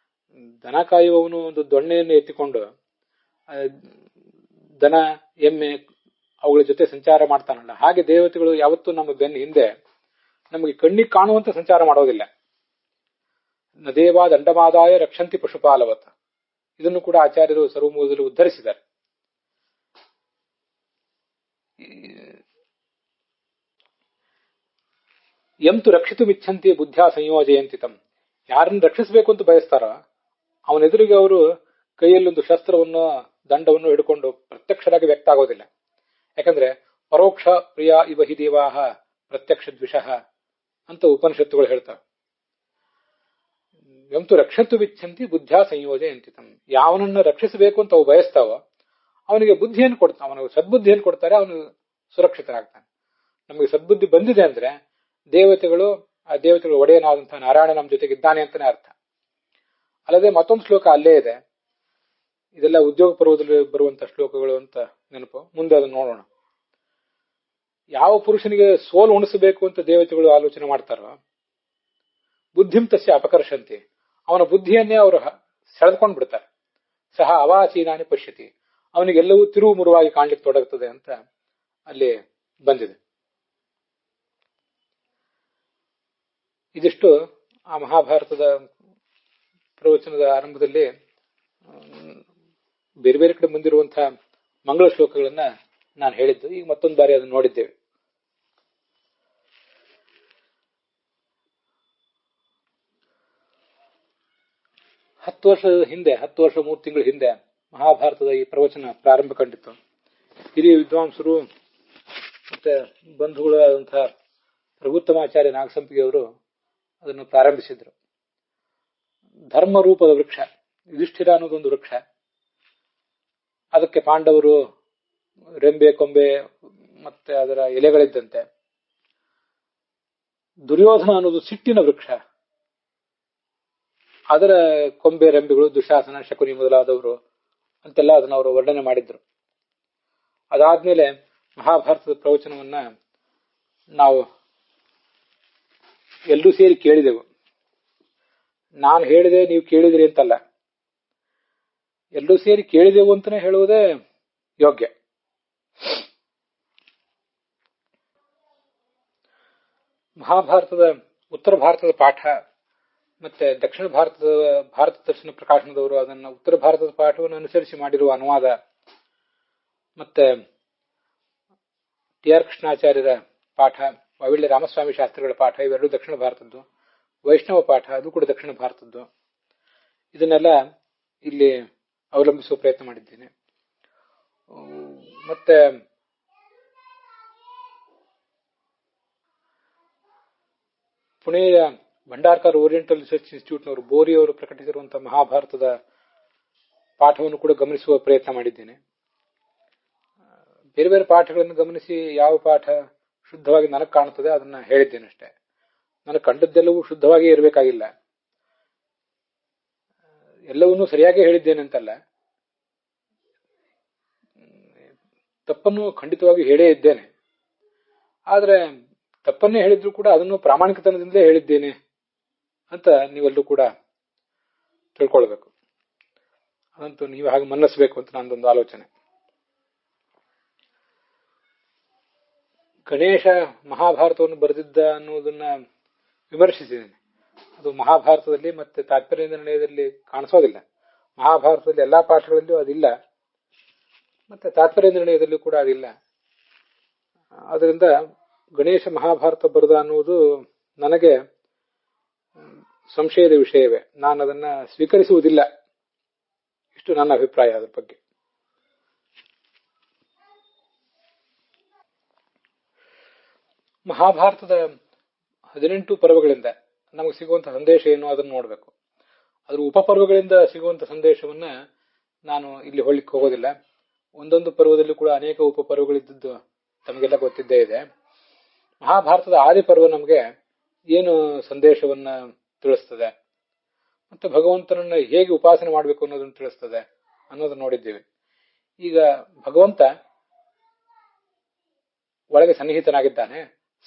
A: ದನ ಕಾಯುವವನು ಒಂದು ದೊಣ್ಣೆಯನ್ನು ಎತ್ತಿಕೊಂಡು ದನ ಎಮ್ಮೆ ಅವುಗಳ ಜೊತೆ ಸಂಚಾರ ಮಾಡ್ತಾನಲ್ಲ, ಹಾಗೆ ದೇವತೆಗಳು ಯಾವತ್ತೂ ನಮ್ಮ ಬೆನ್ನ ಹಿಂದೆ ನಮಗೆ ಕಣ್ಣಿಗೆ ಕಾಣುವಂತ ಸಂಚಾರ ಮಾಡೋದಿಲ್ಲ. ನದೇವಾ ದಂಡಮಾದಾಯ ರಕ್ಷಂತಿ ಪಶುಪಾಲವತ್, ಇದನ್ನು ಕೂಡ ಆಚಾರ್ಯರು ಸರ್ವಮೂಲದಲ್ಲಿ ಉದ್ಧರಿಸಿದ್ದಾರೆ. ಎಂತು ರಕ್ಷಿತು ಮಿಚ್ಛಂತಿ ಬುದ್ಧ್ಯಾ ಸಂಯೋಜಯಂತಿ ತಂ, ಯಾರನ್ನು ರಕ್ಷಿಸಬೇಕು ಅಂತ ಬಯಸ್ತಾರೋ ಅವನೆದುರಿಗೆ ಅವರು ಕೈಯಲ್ಲೊಂದು ಶಸ್ತ್ರವನ್ನು ದಂಡವನ್ನು ಹಿಡ್ಕೊಂಡು ಪ್ರತ್ಯಕ್ಷರಾಗಿ ವ್ಯಕ್ತ ಆಗೋದಿಲ್ಲ. ಯಾಕಂದ್ರೆ ಪರೋಕ್ಷ ಪ್ರಿಯ ಇವ ಹಿ ದೇವಾಹ ಪ್ರತ್ಯಕ್ಷ ದ್ವಿಷಃ ಅಂತ ಉಪನಿಷತ್ತುಗಳು ಹೇಳ್ತಾವೆ. ಎಂತು ರಕ್ಷತ್ತು ವಿಚ್ಛಂತಿ ಬುದ್ಧ್ಯಾ ಸಂಯೋಜಯಂತಿ ತಂ, ಯಾವನನ್ನ ರಕ್ಷಿಸಬೇಕು ಅಂತ ಅವು ಬಯಸ್ತಾವೋ ಅವನಿಗೆ ಬುದ್ಧಿಯನ್ನು ಕೊಡ್ತಾನೆ, ಅವನಿಗೆ ಸದ್ಬುದ್ಧಿಯನ್ನು ಕೊಡ್ತಾರೆ, ಅವನು ಸುರಕ್ಷಿತನಾಗ್ತಾನೆ. ನಮಗೆ ಸದ್ಬುದ್ಧಿ ಬಂದಿದೆ ಅಂದ್ರೆ ದೇವತೆಗಳು, ಆ ದೇವತೆಗಳು ಒಡೆಯನಾದಂತಹ ನಾರಾಯಣ ನಮ್ಮ ಜೊತೆಗಿದ್ದಾನೆ ಅಂತಾನೆ ಅರ್ಥ. ಅಲ್ಲದೆ ಮತ್ತೊಂದು ಶ್ಲೋಕ ಅಲ್ಲೇ ಇದೆ. ಇದೆಲ್ಲ ಉದ್ಯೋಗ ಪರ್ವದಲ್ಲಿ ಬರುವಂತಹ ಶ್ಲೋಕಗಳು ಅಂತ ನೆನಪು. ಮುಂದೆ ಅದನ್ನು ನೋಡೋಣ. ಯಾವ ಪುರುಷನಿಗೆ ಸೋಲು ಉಣಿಸಬೇಕು ಅಂತ ದೇವತೆಗಳು ಆಲೋಚನೆ ಮಾಡ್ತಾರೋ ಬುದ್ಧಿಂ ತಸ್ಯ ಅಪಕರ್ಷಂತಿ, ಅವನ ಬುದ್ಧಿಯನ್ನೇ ಅವರು ಸೆಳೆದುಕೊಂಡು ಬಿಡ್ತಾರೆ. ಸಹ ಅವಾಚೀನಾನಿ ಪಶ್ಯತಿ, ಅವನಿಗೆಲ್ಲವೂ ತಿರುವು ಮುರುವಾಗಿ ಕಾಣ್ಲಿಕ್ಕೆ ತೊಡಗುತ್ತದೆ ಅಂತ ಅಲ್ಲಿ ಬಂದಿದೆ. ಇದಿಷ್ಟು ಆ ಮಹಾಭಾರತದ ಪ್ರವಚನದ ಆರಂಭದಲ್ಲಿ ಬೇರೆ ಬೇರೆ ಕಡೆ ಬಂದಿರುವಂತಹ ಮಂಗಳ ಶ್ಲೋಕಗಳನ್ನ ನಾನು ಹೇಳಿದ್ದು. ಈಗ ಮತ್ತೊಂದು ಬಾರಿ ಅದನ್ನು ನೋಡಿದ್ದೇವೆ. ಹತ್ತು ವರ್ಷ 3 ತಿಂಗಳ ಹಿಂದೆ ಮಹಾಭಾರತದ ಈ ಪ್ರವಚನ ಪ್ರಾರಂಭ ಕಂಡಿತ್ತು. ಹಿರಿಯ ವಿದ್ವಾಂಸರು ಮತ್ತೆ ಬಂಧುಗಳು ಆದಂತಹ ರಘುತ್ತಮಾಚಾರ್ಯ ನಾಗಸಂಪಿಗೆಯವರು ಅದನ್ನು ಪ್ರಾರಂಭಿಸಿದ್ರು. ಧರ್ಮ ರೂಪದ ವೃಕ್ಷ ಯುಧಿಷ್ಠಿರ ಅನ್ನೋದೊಂದು ವೃಕ್ಷ. ಅದಕ್ಕೆ ಪಾಂಡವರು ರೆಂಬೆ ಕೊಂಬೆ ಮತ್ತೆ ಅದರ ಎಲೆಗಳಿದ್ದಂತೆ. ದುರ್ಯೋಧನ ಅನ್ನೋದು ಸಿಟ್ಟಿನ ವೃಕ್ಷ, ಅದರ ಕೊಂಬೆ ರೆಂಬೆಗಳು ದುಶಾಸನ ಶಕುನಿ ಮೊದಲಾದವರು ಅಂತೆಲ್ಲ ಅದನ್ನ ಅವರು ವರ್ಣನೆ ಮಾಡಿದ್ರು. ಅದಾದ್ಮೇಲೆ ಮಹಾಭಾರತದ ಪ್ರವಚನವನ್ನ ನಾವು ಎಲ್ಲರೂ ಸೇರಿ ಕೇಳಿದೆವು. ನಾನು ಹೇಳಿದೆ, ನೀವು ಕೇಳಿದ್ರಿ ಅಂತಲ್ಲ. ಎಲ್ಲರೂ ಸೇರಿ ಕೇಳಿದೆವು ಅಂತಾನೆ ಹೇಳುವುದೇ ಯೋಗ್ಯ. ಮಹಾಭಾರತದ ಉತ್ತರ ಭಾರತದ ಪಾಠ ಮತ್ತೆ ದಕ್ಷಿಣ ಭಾರತ ದರ್ಶನ ಪ್ರಕಾಶನದವರು ಅದನ್ನು ಉತ್ತರ ಭಾರತದ ಪಾಠವನ್ನು ಅನುಸರಿಸಿ ಮಾಡಿರುವ ಅನುವಾದ, ಮತ್ತೆ ಟಿ ಆರ್ ಕೃಷ್ಣಾಚಾರ್ಯರ ಪಾಠ, ವಾವಿಳ್ಯ ರಾಮಸ್ವಾಮಿ ಶಾಸ್ತ್ರಿಗಳ ಪಾಠ ಇವೆರಡೂ ದಕ್ಷಿಣ ಭಾರತದ್ದು. ವೈಷ್ಣವ ಪಾಠ ಅದು ಕೂಡ ದಕ್ಷಿಣ ಭಾರತದ್ದು. ಇದನ್ನೆಲ್ಲ ಇಲ್ಲಿ ಅವಲಂಬಿಸುವ ಪ್ರಯತ್ನ ಮಾಡಿದ್ದೇನೆ. ಮತ್ತೆ ಪುಣೆಯ ಭಂಡಾರ್ಕರ್ ಓರಿಯೆಂಟಲ್ ರಿಸರ್ಚ್ ಇನ್ಸ್ಟಿಟ್ಯೂಟ್ನವರು ಬೋರಿ ಅವರು ಪ್ರಕಟಿಸಿರುವಂತಹ ಮಹಾಭಾರತದ ಪಾಠವನ್ನು ಕೂಡ ಗಮನಿಸುವ ಪ್ರಯತ್ನ ಮಾಡಿದ್ದೇನೆ. ಬೇರೆ ಬೇರೆ ಪಾಠಗಳನ್ನು ಗಮನಿಸಿ ಯಾವ ಪಾಠ ಶುದ್ಧವಾಗಿ ನನಗೆ ಕಾಣುತ್ತದೆ ಅದನ್ನ ಹೇಳಿದ್ದೇನೆ ಅಷ್ಟೇ. ನನಗೆ ಕಂಡದ್ದೆಲ್ಲವೂ ಶುದ್ಧವಾಗಿ ಇರಬೇಕಾಗಿಲ್ಲ, ಎಲ್ಲವನ್ನೂ ಸರಿಯಾಗಿ ಹೇಳಿದ್ದೇನೆ ಅಂತಲ್ಲ, ತಪ್ಪನ್ನು ಖಂಡಿತವಾಗಿ ಹೇಳೇ ಇದ್ದೇನೆ. ಆದರೆ ತಪ್ಪನ್ನೇ ಹೇಳಿದ್ರು ಕೂಡ ಅದನ್ನು ಪ್ರಾಮಾಣಿಕತನದಿಂದಲೇ ಹೇಳಿದ್ದೇನೆ ಅಂತ ನೀವೆಲ್ಲರೂ ಕೂಡ ತಿಳ್ಕೊಳ್ಬೇಕು. ಅದಂತೂ ನೀವು ಹಾಗೆ ಮನಸ್ಸಬೇಕು ಅಂತ ನಂದೊಂದು ಆಲೋಚನೆ. ಗಣೇಶ ಮಹಾಭಾರತವನ್ನು ಬರೆದಿದ್ದ ಅನ್ನೋದನ್ನ ವಿಮರ್ಶಿಸಿದ್ದೇನೆ. ಅದು ಮಹಾಭಾರತದಲ್ಲಿ ಮತ್ತೆ ತಾತ್ಪರ್ಯ ನಿರ್ಣಯದಲ್ಲಿ ಕಾಣಿಸೋದಿಲ್ಲ. ಮಹಾಭಾರತದಲ್ಲಿ ಎಲ್ಲಾ ಪಾಠಗಳಲ್ಲೂ ಅದಿಲ್ಲ, ಮತ್ತೆ ತಾತ್ಪರ್ಯ ನಿರ್ಣಯದಲ್ಲೂ ಕೂಡ ಅದಿಲ್ಲ. ಅದರಿಂದ ಗಣೇಶ ಮಹಾಭಾರತ ಬರೆದ ಅನ್ನುವುದು ನನಗೆ ಸಂಶಯದ ವಿಷಯವೇ. ನಾನು ಅದನ್ನ ಸ್ವೀಕರಿಸುವುದಿಲ್ಲ. ಇಷ್ಟು ನನ್ನ ಅಭಿಪ್ರಾಯ ಅದರ ಬಗ್ಗೆ. ಮಹಾಭಾರತದ 18 ಪರ್ವಗಳಿಂದ ನಮಗೆ ಸಿಗುವಂತಹ ಸಂದೇಶ ಏನು ಅದನ್ನು ನೋಡಬೇಕು. ಅದರ ಉಪಪರ್ವಗಳಿಂದ ಸಿಗುವಂತಹ ಸಂದೇಶವನ್ನ ನಾನು ಇಲ್ಲಿ ಹೇಳಲಿಕ್ಕೆ ಹೋಗೋದಿಲ್ಲ. ಒಂದೊಂದು ಪರ್ವದಲ್ಲೂ ಕೂಡ ಅನೇಕ ಉಪಪರ್ವಗಳಿದ್ದದ್ದು ತಮಗೆಲ್ಲ ಗೊತ್ತಿದ್ದೇ ಇದೆ. ಮಹಾಭಾರತದ ಆದಿಪರ್ವ ನಮಗೆ ಏನು ಸಂದೇಶವನ್ನ ತಿಳಿಸ್ತದೆ, ಮತ್ತೆ ಭಗವಂತನನ್ನ ಹೇಗೆ ಉಪಾಸನೆ ಮಾಡಬೇಕು ಅನ್ನೋದನ್ನು ತಿಳಿಸ್ತದೆ ಅನ್ನೋದನ್ನು ನೋಡಿದ್ದೇವೆ. ಈಗ ಭಗವಂತ ಒಳಗೆ ಸನ್ನಿಹಿತನಾಗಿದ್ದಾನೆ.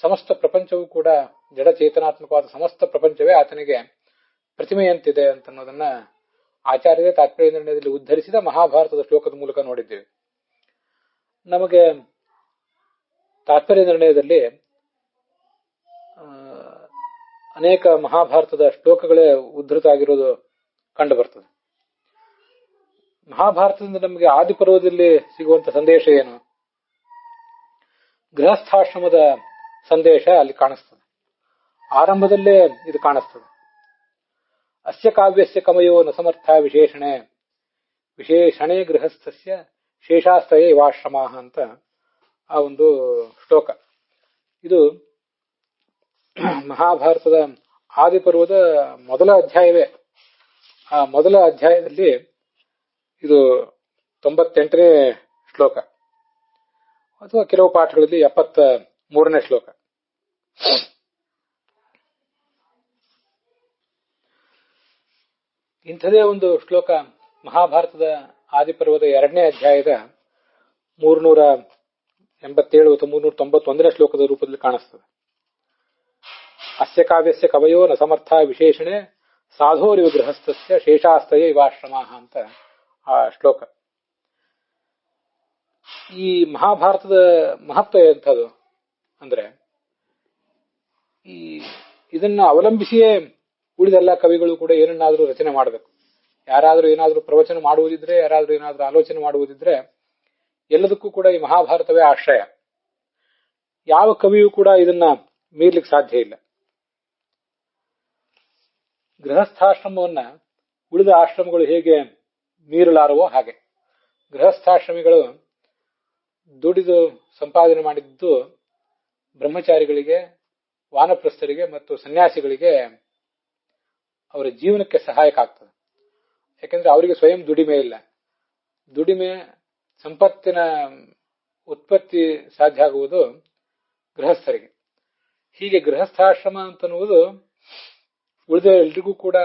A: ಸಮಸ್ತ ಪ್ರಪಂಚವೂ ಕೂಡ ಜಡಚೇತನಾತ್ಮಕವಾದ ಸಮಸ್ತ ಪ್ರಪಂಚವೇ ಆತನಿಗೆ ಪ್ರತಿಮೆಯಂತಿದೆ ಅಂತನ್ನೋದನ್ನ ಆಚಾರ್ಯರೇ ತಾತ್ಪರ್ಯ ನಿರ್ಣಯದಲ್ಲಿ ಉದ್ಧರಿಸಿದ ಮಹಾಭಾರತದ ಶ್ಲೋಕದ ಮೂಲಕ ನೋಡಿದ್ದೇವೆ. ನಮಗೆ ತಾತ್ಪರ್ಯ ನಿರ್ಣಯದಲ್ಲಿ ಅನೇಕ ಮಹಾಭಾರತದ ಶ್ಲೋಕಗಳೇ ಉದ್ಧೃತ ಆಗಿರೋದು ಕಂಡು ಬರ್ತದೆ. ಮಹಾಭಾರತದಿಂದ ನಮಗೆ ಆದಿಪರ್ವದಲ್ಲಿ ಸಿಗುವಂತ ಸಂದೇಶ ಏನು? ಗೃಹಸ್ಥಾಶ್ರಮದ ಸಂದೇಶ ಅಲ್ಲಿ ಕಾಣಿಸ್ತದೆ. ಆರಂಭದಲ್ಲೇ ಇದು ಕಾಣಿಸ್ತದೆ. ಅಸ್ಯ ಕಾವ್ಯಸ್ಯ ಕಮಯೋ ನ ಸಮರ್ಥ ವಿಶೇಷಣೆ ಗೃಹಸ್ಥಸ್ಯ ಶೇಷಾಸ್ತಯೇ ಇವಾಶ್ರಮ ಅಂತ ಆ ಒಂದು ಶ್ಲೋಕ. ಇದು ಮಹಾಭಾರತದ ಆದಿಪರ್ವದ ಮೊದಲ ಅಧ್ಯಾಯವೇ. ಆ ಮೊದಲ ಅಧ್ಯಾಯದಲ್ಲಿ ಇದು 98ನೇ ಶ್ಲೋಕ ಅಥವಾ ಕೆಲವು ಪಾಠಗಳಲ್ಲಿ 73ನೇ ಶ್ಲೋಕ. ಇಂಥದೇ ಒಂದು ಶ್ಲೋಕ ಮಹಾಭಾರತದ ಆದಿಪರ್ವದ 2ನೇ ಅಧ್ಯಾಯದ 387 ಅಥವಾ 391ನೇ ಶ್ಲೋಕದ ರೂಪದಲ್ಲಿ ಕಾಣಿಸ್ತದೆ. ಅಸ್ಯ ಕಾವ್ಯಸ್ಯ ಕವಯೋ ನ ಸಮರ್ಥ ವಿಶೇಷಣೆ ಸಾಧೋರಿವ ಗೃಹಸ್ಥಸ್ಯ ಶೇಷಾಸ್ತಯೇ ಇವಾಶ್ರಮ ಅಂತ ಆ ಶ್ಲೋಕ. ಈ ಮಹಾಭಾರತದ ಮಹತ್ವ ಎಂಥದ್ದು ಅಂದ್ರೆ, ಇದನ್ನ ಅವಲಂಬಿಸಿಯೇ ಉಳಿದೆಲ್ಲ ಕವಿಗಳು ಕೂಡ ಏನನ್ನಾದ್ರೂ ರಚನೆ ಮಾಡಬೇಕು. ಯಾರಾದ್ರೂ ಏನಾದ್ರೂ ಪ್ರವಚನ ಮಾಡುವುದಿದ್ರೆ, ಯಾರಾದ್ರೂ ಏನಾದ್ರೂ ಆಲೋಚನೆ ಮಾಡುವುದಿದ್ರೆ ಎಲ್ಲದಕ್ಕೂ ಕೂಡ ಈ ಮಹಾಭಾರತವೇ ಆಶ್ರಯ. ಯಾವ ಕವಿಯೂ ಕೂಡ ಇದನ್ನ ಮೀರ್ಲಿಕ್ಕೆ ಸಾಧ್ಯ ಇಲ್ಲ. ಗೃಹಸ್ಥಾಶ್ರಮವನ್ನ ಉಳಿದ ಆಶ್ರಮಗಳು ಹೇಗೆ ಮೀರಲಾರವೋ ಹಾಗೆ ಗೃಹಸ್ಥಾಶ್ರಮಿಗಳು ದುಡಿದು ಸಂಪಾದನೆ ಮಾಡಿದ್ದು ಬ್ರಹ್ಮಚಾರಿಗಳಿಗೆ, ವಾನಪ್ರಸ್ಥರಿಗೆ ಮತ್ತು ಸನ್ಯಾಸಿಗಳಿಗೆ ಅವರ ಜೀವನಕ್ಕೆ ಸಹಾಯಕ ಆಗ್ತದೆ. ಯಾಕೆಂದ್ರೆ ಅವರಿಗೆ ಸ್ವಯಂ ದುಡಿಮೆ ಇಲ್ಲ. ದುಡಿಮೆ ಸಂಪತ್ತಿನ ಉತ್ಪತ್ತಿ ಸಾಧ್ಯ ಆಗುವುದು ಗೃಹಸ್ಥರಿಗೆ. ಹೀಗೆ ಗೃಹಸ್ಥಾಶ್ರಮ ಅಂತನ್ನುವುದು ಉಳಿದ ಎಲ್ರಿಗೂ ಕೂಡ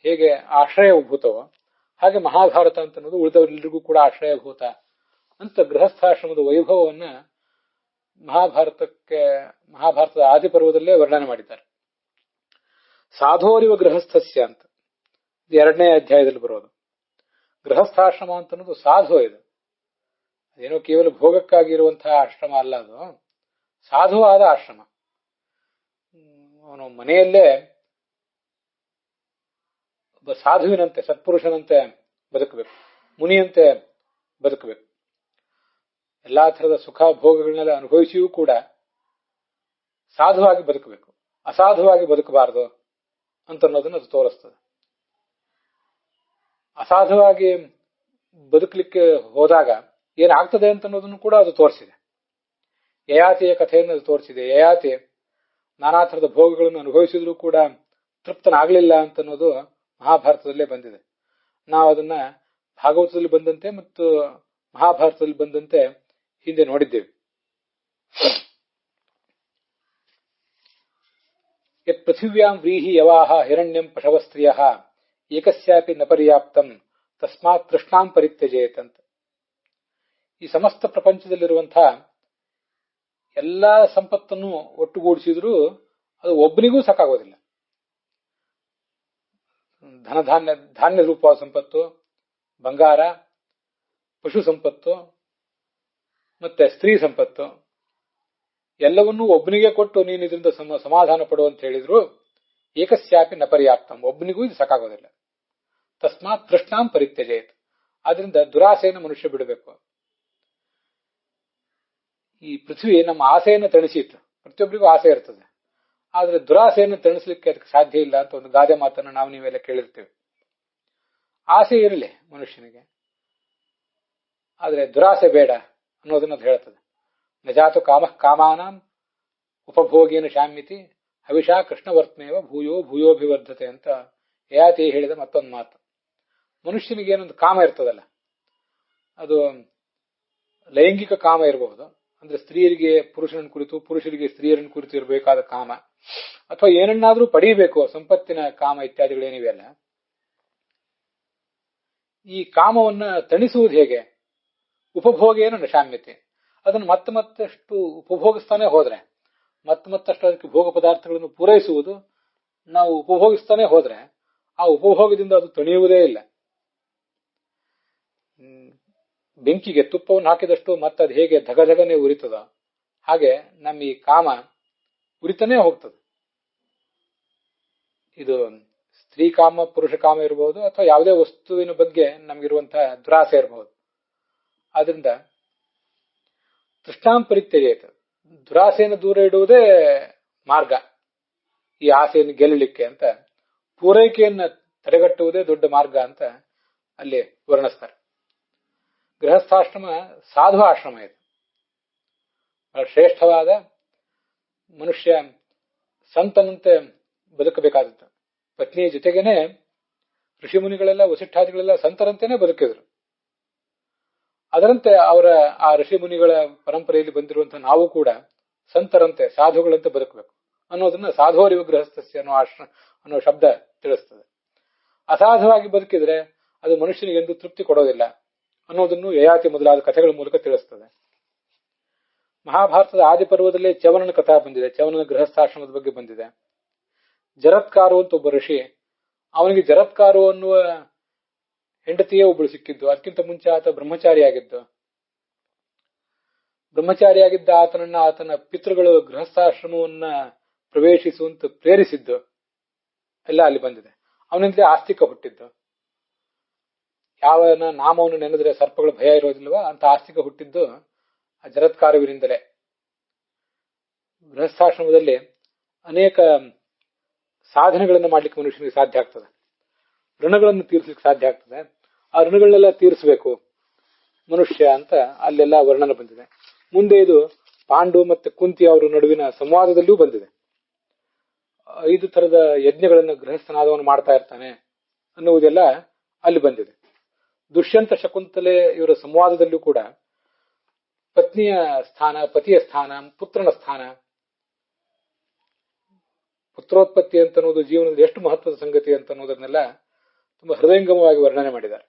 A: ಹೇಗೆ ಆಶ್ರಯಭೂತವೋ ಹಾಗೆ ಮಹಾಭಾರತ ಅಂತನ್ನುವುದು ಉಳಿದವರೆಲ್ಲರಿಗೂ ಕೂಡ ಆಶ್ರಯಭೂತ ಅಂತ ಗೃಹಸ್ಥಾಶ್ರಮದ ವೈಭವವನ್ನ ಮಹಾಭಾರತದ ಆದಿಪರ್ವದಲ್ಲೇ ವರ್ಣನೆ ಮಾಡಿದ್ದಾರೆ. ಸಾಧೋರಿವ ಗೃಹಸ್ಥಸ್ಯ ಅಂತ 2ನೇ ಅಧ್ಯಾಯದಲ್ಲಿ ಬರೋದು. ಗೃಹಸ್ಥಾಶ್ರಮ ಅಂತ ಅನ್ನೋದು ಸಾಧು ಇದು. ಅದೇನೋ ಕೇವಲ ಭೋಗಕ್ಕಾಗಿರುವಂತಹ ಆಶ್ರಮ ಅಲ್ಲ, ಅದು ಸಾಧುವಾದ ಆಶ್ರಮ. ಅವನು ಮನೆಯಲ್ಲೇ ಒಬ್ಬ ಸಾಧುವಿನಂತೆ, ಸತ್ಪುರುಷನಂತೆ ಬದುಕಬೇಕು, ಮುನಿಯಂತೆ ಬದುಕಬೇಕು. ಎಲ್ಲಾ ತರದ ಸುಖ ಭೋಗಗಳನ್ನೆಲ್ಲ ಅನುಭವಿಸಿಯೂ ಕೂಡ ಸಾಧುವಾಗಿ ಬದುಕಬೇಕು, ಅಸಾಧುವಾಗಿ ಬದುಕಬಾರದು ಅಂತ ಅನ್ನೋದನ್ನು ಅದು ತೋರಿಸ್ತದೆ. ಅಸಾಧುವಾಗಿ ಬದುಕಲಿಕ್ಕೆ ಹೋದಾಗ ಏನಾಗ್ತದೆ ಅಂತ ಅನ್ನೋದನ್ನು ಕೂಡ ಅದು ತೋರಿಸಿದೆ. ಯಯಾತಿಯ ಕಥೆಯನ್ನು ಅದು ತೋರಿಸಿದೆ. ಯಯಾತಿ ನಾನಾ ತರದ ಭೋಗಗಳನ್ನು ಅನುಭವಿಸಿದ್ರೂ ಕೂಡ ತೃಪ್ತನಾಗಲಿಲ್ಲ ಅಂತ ಅನ್ನೋದು ಮಹಾಭಾರತದಲ್ಲೇ ಬಂದಿದೆ. ನಾವು ಅದನ್ನ ಭಾಗವತದಲ್ಲಿ ಬಂದಂತೆ ಮತ್ತು ಮಹಾಭಾರತದಲ್ಲಿ ಬಂದಂತೆ ಹಿಂದೆ ನೋಡಿದ್ದೇವೆ. ಯತ್ ಪೃಥಿವ್ಯಾಂ ವ್ರೀಹಿ ಯವಾಹ ಹಿರಣ್ಯಂ ಪಶವಸ್ತ್ರಿಯ ಏಕಸ್ಯಾಪಿ ನ ಪರ್ಯಾಪ್ತಂ ತಸ್ಮಾತ್ ತೃಷ್ಣಾಂ ಪರಿತ್ಯಜೇತ್ ಅಂತ. ಈ ಸಮಸ್ತ ಪ್ರಪಂಚದಲ್ಲಿರುವಂತಹ ಎಲ್ಲಾ ಸಂಪತ್ತನ್ನು ಒಟ್ಟುಗೂಡಿಸಿದ್ರೂ ಅದು ಒಬ್ಬನಿಗೂ ಸಾಕಾಗೋದಿಲ್ಲ. ಧಾನ್ಯ ರೂಪವಾದ ಸಂಪತ್ತು, ಬಂಗಾರ, ಪಶು ಸಂಪತ್ತು ಮತ್ತೆ ಸ್ತ್ರೀ ಸಂಪತ್ತು ಎಲ್ಲವನ್ನೂ ಒಬ್ಬನಿಗೆ ಕೊಟ್ಟು ನೀನು ಇದರಿಂದ ಸಮಾಧಾನ ಪಡು ಅಂತ ಹೇಳಿದ್ರು ಏಕಸ್ಯಾಪಿ ನ ಪರ್ಯಾಪ್ತಂ, ಒಬ್ಬನಿಗೂ ಇದು ಸಾಕಾಗೋದಿಲ್ಲ. ತಸ್ಮಾತ್ ತೃಷ್ಣಾಂ ಪರಿತ್ಯಜೇತ್, ಆದ್ರಿಂದ ದುರಾಸೆಯನ್ನು ಮನುಷ್ಯ ಬಿಡಬೇಕು. ಈ ಪೃಥ್ವಿ ನಮ್ಮ ಆಸೆಯನ್ನು ತಣಿಸಿತ್ತು, ಪ್ರತಿಯೊಬ್ಬರಿಗೂ ಆಸೆ ಇರ್ತದೆ, ಆದ್ರೆ ದುರಾಸೆಯನ್ನು ತಣಿಸ್ಲಿಕ್ಕೆ ಅದಕ್ಕೆ ಸಾಧ್ಯ ಇಲ್ಲ ಅಂತ ಒಂದು ಗಾದೆ ಮಾತನ್ನು ನಾವು ನೀವೆಲ್ಲ ಕೇಳಿರ್ತೇವೆ. ಆಸೆ ಇರಲಿ ಮನುಷ್ಯನಿಗೆ, ಆದ್ರೆ ದುರಾಸೆ ಬೇಡ ಅನ್ನೋದನ್ನ ಅದು ಹೇಳ್ತದೆ. ನಜಾತು ಕಾಮಃ ಕಾಮಾನಾಂ ಉಪಭೋಗೇನ ಶಾಮ್ಯತಿ ಹವಿಷಾ ಕೃಷ್ಣವರ್ತ್ಮೇವ ಭೂಯೋ ಭೂಯೋಭಿವರ್ಧತೆ ಅಂತ ಯಯಾತಿ ಹೇಳಿದ ಮತ್ತೊಂದು ಮಾತು. ಮನುಷ್ಯನಿಗೆ ಏನೊಂದು ಕಾಮ ಇರ್ತದಲ್ಲ, ಅದು ಲೈಂಗಿಕ ಕಾಮ ಇರಬಹುದು, ಅಂದ್ರೆ ಸ್ತ್ರೀಯರಿಗೆ ಪುರುಷರನ್ನು ಕುರಿತು, ಪುರುಷರಿಗೆ ಸ್ತ್ರೀಯರನ್ನು ಕುರಿತು ಇರಬೇಕಾದ ಕಾಮ, ಅಥವಾ ಏನನ್ನಾದ್ರೂ ಪಡೆಯಬೇಕು, ಸಂಪತ್ತಿನ ಕಾಮ ಇತ್ಯಾದಿಗಳೇನಿವೆಯಲ್ಲ. ಈ ಕಾಮವನ್ನ ತಣಿಸುವುದು ಹೇಗೆ? ಉಪಭೋಗೇನ ನಶಾಮ್ಯತೆ, ಅದನ್ನು ಮತ್ತಷ್ಟು ಉಪಭೋಗಿಸ್ತಾನೆ ಹೋದ್ರೆ, ಮತ್ತಷ್ಟು ಅದಕ್ಕೆ ಭೋಗ ಪದಾರ್ಥಗಳನ್ನು ಪೂರೈಸುವುದು, ನಾವು ಉಪಭೋಗಿಸ್ತಾನೆ ಹೋದ್ರೆ ಆ ಉಪಭೋಗದಿಂದ ಅದು ತಣಿಯುವುದೇ ಇಲ್ಲ. ಬೆಂಕಿಗೆ ತುಪ್ಪವನ್ನು ಹಾಕಿದಷ್ಟು ಮತ್ತದು ಹೇಗೆ ಧಗಧಗನೆ ಉರಿತದ, ಹಾಗೆ ನಮ್ಮ ಈ ಕಾಮ ಉರಿತಾನೆ ಹೋಗ್ತದೆ. ಇದು ಸ್ತ್ರೀ ಕಾಮ, ಪುರುಷ ಕಾಮ ಇರಬಹುದು, ಅಥವಾ ಯಾವುದೇ ವಸ್ತುವಿನ ಬಗ್ಗೆ ನಮಗಿರುವಂತಹ ದುರಾಸೆ ಇರಬಹುದು. ಆದ್ರಿಂದ ತೃಷ್ಣಾಂ ಪರಿತ್ಯಜೇತ್, ದುರಾಸೆಯನ್ನು ದೂರ ಇಡುವುದೇ ಮಾರ್ಗ ಈ ಆಸೆಯನ್ನು ಗೆಲ್ಲಲಿಕ್ಕೆ ಅಂತ. ಪೂರೈಕೆಯನ್ನ ತಡೆಗಟ್ಟುವುದೇ ದೊಡ್ಡ ಮಾರ್ಗ ಅಂತ ಅಲ್ಲಿ ವರ್ಣಿಸ್ತಾರೆ. ಗೃಹಸ್ಥಾಶ್ರಮ ಸಾಧು ಆಶ್ರಮ ಇದು, ಬಹಳ ಶ್ರೇಷ್ಠವಾದ. ಮನುಷ್ಯ ಸಂತನಂತೆ ಬದುಕಬೇಕಾದದ್ದು. ಪತ್ನಿಯ ಜೊತೆಗೇನೆ ಋಷಿಮುನಿಗಳೆಲ್ಲ, ವಸಿಷ್ಠಾದಿಗಳೆಲ್ಲ ಸಂತರಂತೆಯೇ ಬದುಕಿದ್ರು. ಅದರಂತೆ ಅವರ ಆ ಋಷಿಮುನಿಗಳ ಪರಂಪರೆಯಲ್ಲಿ ಬಂದಿರುವಂತಹ ನಾವು ಕೂಡ ಸಂತರಂತೆ, ಸಾಧುಗಳಂತೆ ಬದುಕಬೇಕು ಅನ್ನೋದನ್ನ ಸಾಧುವರಿವ ಗೃಹಸ್ಥಸ್ಯ ಅನ್ನೋ ಶಬ್ದ ತಿಳಿಸ್ತದೆ. ಅಸಾಧುವಾಗಿ ಬದುಕಿದ್ರೆ ಅದು ಮನುಷ್ಯನಿಗೆ ಎಂದು ತೃಪ್ತಿ ಕೊಡೋದಿಲ್ಲ ಅನ್ನೋದನ್ನು ಯಯಾತಿ ಮೊದಲಾದ ಕಥೆಗಳ ಮೂಲಕ ತಿಳಿಸ್ತದೆ. ಮಹಾಭಾರತದ ಆದಿಪರ್ವದಲ್ಲೇ ಚವನನ ಕಥಾ ಬಂದಿದೆ, ಚವನನ ಗೃಹಸ್ಥಾಶ್ರಮದ ಬಗ್ಗೆ ಬಂದಿದೆ. ಜರತ್ಕಾರು ಅಂತ ಒಬ್ಬ ಋಷಿ, ಅವನಿಗೆ ಜರತ್ಕಾರು ಅನ್ನುವ ಹೆಂಡತಿಯೇ ಒಬ್ಬಳು ಸಿಕ್ಕಿದ್ದು. ಅದಕ್ಕಿಂತ ಮುಂಚೆ ಆತ ಬ್ರಹ್ಮಚಾರಿಯಾಗಿದ್ದ ಆತನ ಪಿತೃಗಳು ಗೃಹಸ್ಥಾಶ್ರಮವನ್ನ ಪ್ರವೇಶಿಸುವಂತ ಪ್ರೇರಿಸಿದ್ದು ಎಲ್ಲ ಅಲ್ಲಿ ಬಂದಿದೆ. ಅವನಿಂದಲೇ ಆಸ್ತಿಕ ಹುಟ್ಟಿದ್ದು. ಯಾವ ನಾಮವನ್ನು ನೆನೆದ್ರೆ ಸರ್ಪಗಳ ಭಯ ಇರೋದಿಲ್ವಾ ಅಂತ ಆಸ್ತಿಕ ಹುಟ್ಟಿದ್ದು ಆ ಜರತ್ಕಾರುವಿನಿಂದಲೇ. ಗೃಹಸ್ಥಾಶ್ರಮದಲ್ಲಿ ಅನೇಕ ಸಾಧನೆಗಳನ್ನು ಮಾಡ್ಲಿಕ್ಕೆ ಮನುಷ್ಯನಿಗೆ ಸಾಧ್ಯ ಆಗ್ತದೆ, ಋಣಗಳನ್ನು ತೀರಿಸಲಿಕ್ಕೆ ಸಾಧ್ಯ ಆಗ್ತದೆ. ಆ ಋಣಗಳನ್ನೆಲ್ಲ ತೀರಿಸಬೇಕು ಮನುಷ್ಯ ಅಂತ ಅಲ್ಲೆಲ್ಲ ವರ್ಣನೆ ಬಂದಿದೆ. ಮುಂದೆ ಇದು ಪಾಂಡು ಮತ್ತೆ ಕುಂತಿ ಅವರ ನಡುವಿನ ಸಂವಾದದಲ್ಲಿಯೂ ಬಂದಿದೆ. 5 ತರದ ಯಜ್ಞಗಳನ್ನು ಗೃಹಸ್ಥನಾದವನು ಮಾಡ್ತಾ ಇರ್ತಾನೆ ಅನ್ನುವುದೆಲ್ಲ ಅಲ್ಲಿ ಬಂದಿದೆ. ದುಷ್ಯಂತ ಶಕುಂತಲೆ ಇವರ ಸಂವಾದದಲ್ಲೂ ಕೂಡ ಪತ್ನಿಯ ಸ್ಥಾನ, ಪತಿಯ ಸ್ಥಾನ, ಪುತ್ರನ ಸ್ಥಾನ, ಪುತ್ರೋತ್ಪತ್ತಿ ಅಂತ ಅನ್ನೋದು ಜೀವನದಲ್ಲಿ ಎಷ್ಟು ಮಹತ್ವದ ಸಂಗತಿ ಅಂತ ಅನ್ನೋದನ್ನೆಲ್ಲ ತುಂಬಾ ಹೃದಯಂಗಮವಾಗಿ ವರ್ಣನೆ ಮಾಡಿದ್ದಾರೆ.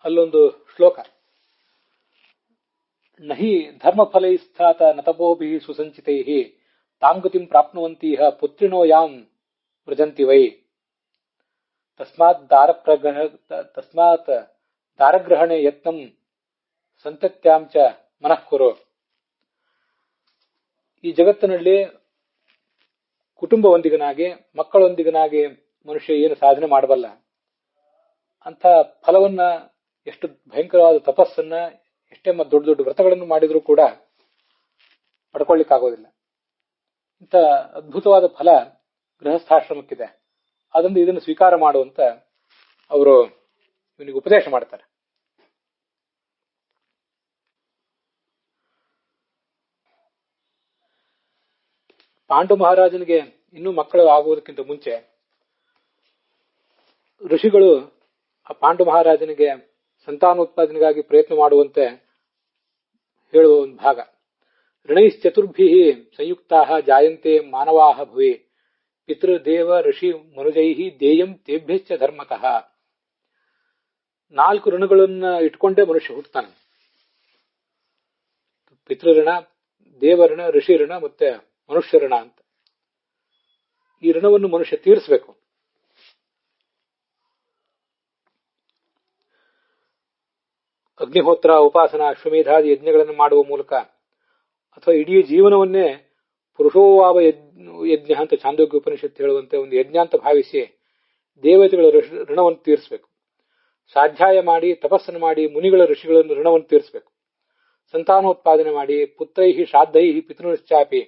A: ಅಲ್ಲೊಂದು ಶ್ಲೋಕ, ನಹಿ ಧರ್ಮಫಲೈಸ್ಥಾತ ನತಪೋಭಿ ಸುಸಂಚಿತೈ ತಾಂಗತಿಂ ಪ್ರಾಪ್ನುವಂತೀಹ ಪುತ್ರಿಣೋ ಯಾಂ ವ್ರಜಂತಿ ವೈ ತಸ್ಮಾತ್ ದಾರಗ್ರಹಣೆ ಯತ್ನಂ ಸಂತತ್ಯಾಂಚ ಮನಃ ಕುರು. ಈ ಜಗತ್ತಿನಲ್ಲಿ ಕುಟುಂಬವೊಂದಿಗನಾಗಿ ಮಕ್ಕಳೊಂದಿಗನಾಗಿ ಮನುಷ್ಯ ಏನು ಸಾಧನೆ ಮಾಡಬಲ್ಲ ಅಂತ ಫಲವನ್ನ, ಎಷ್ಟು ಭಯಂಕರವಾದ ತಪಸ್ಸನ್ನ, ಎಷ್ಟೇ ದೊಡ್ಡ ದೊಡ್ಡ ವ್ರತಗಳನ್ನು ಮಾಡಿದ್ರೂ ಕೂಡ ಪಡ್ಕೊಳ್ಳಿಕ್ಕಾಗೋದಿಲ್ಲ. ಇಂಥ ಅದ್ಭುತವಾದ ಫಲ ಗೃಹಸ್ಥಾಶ್ರಮಕ್ಕಿದೆ. ಅದರಿಂದ ಇದನ್ನು ಸ್ವೀಕಾರ ಮಾಡುವಂತ ಅವರು ಇವನಿಗೆ ಉಪದೇಶ ಮಾಡ್ತಾರೆ. ಪಾಂಡು ಮಹಾರಾಜನಿಗೆ ಇನ್ನೂ ಮಕ್ಕಳು ಆಗುವುದಕ್ಕಿಂತ ಮುಂಚೆ ಋಷಿಗಳು ಆ ಪಾಂಡು ಮಹಾರಾಜನಿಗೆ ಸಂತಾನೋತ್ಪಾದನೆಗಾಗಿ ಪ್ರಯತ್ನ ಮಾಡುವಂತೆ ಹೇಳುವ ಒಂದು ಭಾಗ. ಋಣೈಶ್ಚತುರ್ಭಿ ಸಂಯುಕ್ತಾ ಜಾಯಂತೆ ಮಾನವಾಹ ಭುವಿ ಪಿತೃದೇವ ಋಷಿ ಮನುಜೈ ದೇಯಂ ತೇಭ್ಯಶ್ಚ ಧರ್ಮತಃ. 4 ಋಣಗಳನ್ನ ಇಟ್ಕೊಂಡೇ ಮನುಷ್ಯ ಹುಟ್ಟುತ್ತಾನೆ. ಪಿತೃಋಣ, ದೇವಋಣ, ಋಷಿ ಋಣ ಮತ್ತೆ ಮನುಷ್ಯ ಋಣ ಅಂತ. ಈ ಋಣವನ್ನು ಮನುಷ್ಯ ತೀರಿಸಬೇಕು. ಅಗ್ನಿಹೋತ್ರ, ಉಪಾಸನಾ, ಅಶ್ವಮೇಧಾದಿ ಯಜ್ಞಗಳನ್ನು ಮಾಡುವ ಮೂಲಕ ಅಥವಾ ಇಡೀ ಜೀವನವನ್ನೇ ಪುರುಷೋವಾವ ಯಜ್ಞ ಅಂತ ಛಾಂದೋಗ್ಯ ಉಪನಿಷತ್ತು ಹೇಳುವಂತೆ ಒಂದು ಯಜ್ಞ ಅಂತ ಭಾವಿಸಿ ದೇವತೆಗಳ ಋಣವನ್ನು ತೀರಿಸಬೇಕು. ಸ್ವಾಧ್ಯಾಯ ಮಾಡಿ, ತಪಸ್ಸನ್ನು ಮಾಡಿ, ಮುನಿಗಳ ಋಷಿಗಳನ್ನು ಋಣವನ್ನು ತೀರಿಸಬೇಕು. ಸಂತಾನೋತ್ಪಾದನೆ ಮಾಡಿ, ಪುತ್ರೈಹಿ ಶ್ರಾದ್ದೈಹಿ ಪಿತೃಶ್ಚಾಪಿ,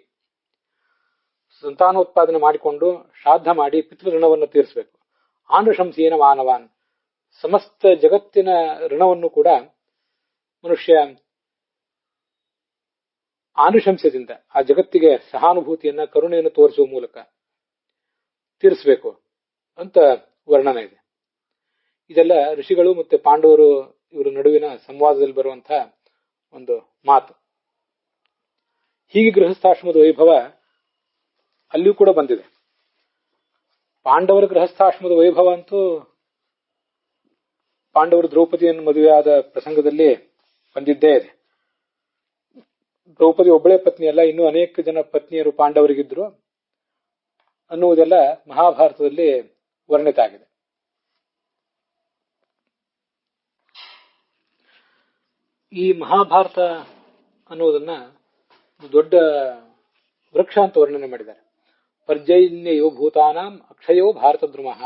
A: ಸಂತಾನೋತ್ಪಾದನೆ ಮಾಡಿಕೊಂಡು ಶ್ರಾದ್ದ ಮಾಡಿ ಪಿತೃ ಋಣವನ್ನು ತೀರಿಸಬೇಕು. ಆನುಶಂಸೇನ ಮಾನವಾನ್, ಸಮಸ್ತ ಜಗತ್ತಿನ ಋಣವನ್ನು ಕೂಡ ಮನುಷ್ಯ ಆನುಶಂಸದಿಂದ ಆ ಜಗತ್ತಿಗೆ ಸಹಾನುಭೂತಿಯನ್ನ, ಕರುಣೆಯನ್ನು ತೋರಿಸುವ ಮೂಲಕ ತೀರಿಸಬೇಕು ಅಂತ ವರ್ಣನೆ ಇದೆ. ಇದೆಲ್ಲ ಋಷಿಗಳು ಮತ್ತೆ ಪಾಂಡವರು ಇವರ ನಡುವಿನ ಸಂವಾದದಲ್ಲಿ ಬರುವಂತಹ ಒಂದು ಮಾತು. ಹೀಗೆ ಗೃಹಸ್ಥಾಶ್ರಮದ ವೈಭವ ಅಲ್ಲಿಯೂ ಕೂಡ ಬಂದಿದೆ. ಪಾಂಡವರ ಗೃಹಸ್ಥಾಶ್ರಮದ ವೈಭವ ಅಂತೂ ಪಾಂಡವರು ದ್ರೌಪದಿಯನ್ನು ಮದುವೆಯಾದ ಪ್ರಸಂಗದಲ್ಲಿ ಬಂದಿದ್ದೇ ಇದೆ. ದ್ರೌಪದಿ ಒಬ್ಬಳೇ ಪತ್ನಿಯಲ್ಲ, ಇನ್ನೂ ಅನೇಕ ಜನ ಪತ್ನಿಯರು ಪಾಂಡವರಿಗಿದ್ರು ಅನ್ನುವುದೆಲ್ಲ ಮಹಾಭಾರತದಲ್ಲಿ ವರ್ಣಿತ ಆಗಿದೆ. ಈ ಮಹಾಭಾರತ ಅನ್ನುವುದನ್ನ ದೊಡ್ಡ ವೃಕ್ಷ ಅಂತ ವರ್ಣನೆ ಮಾಡಿದ್ದಾರೆ. ಪರ್ಜನ್ಯಯೋ ಭೂತಾನಾಂ ಅಕ್ಷಯೋ ಭಾರತ ದ್ರುಮಃ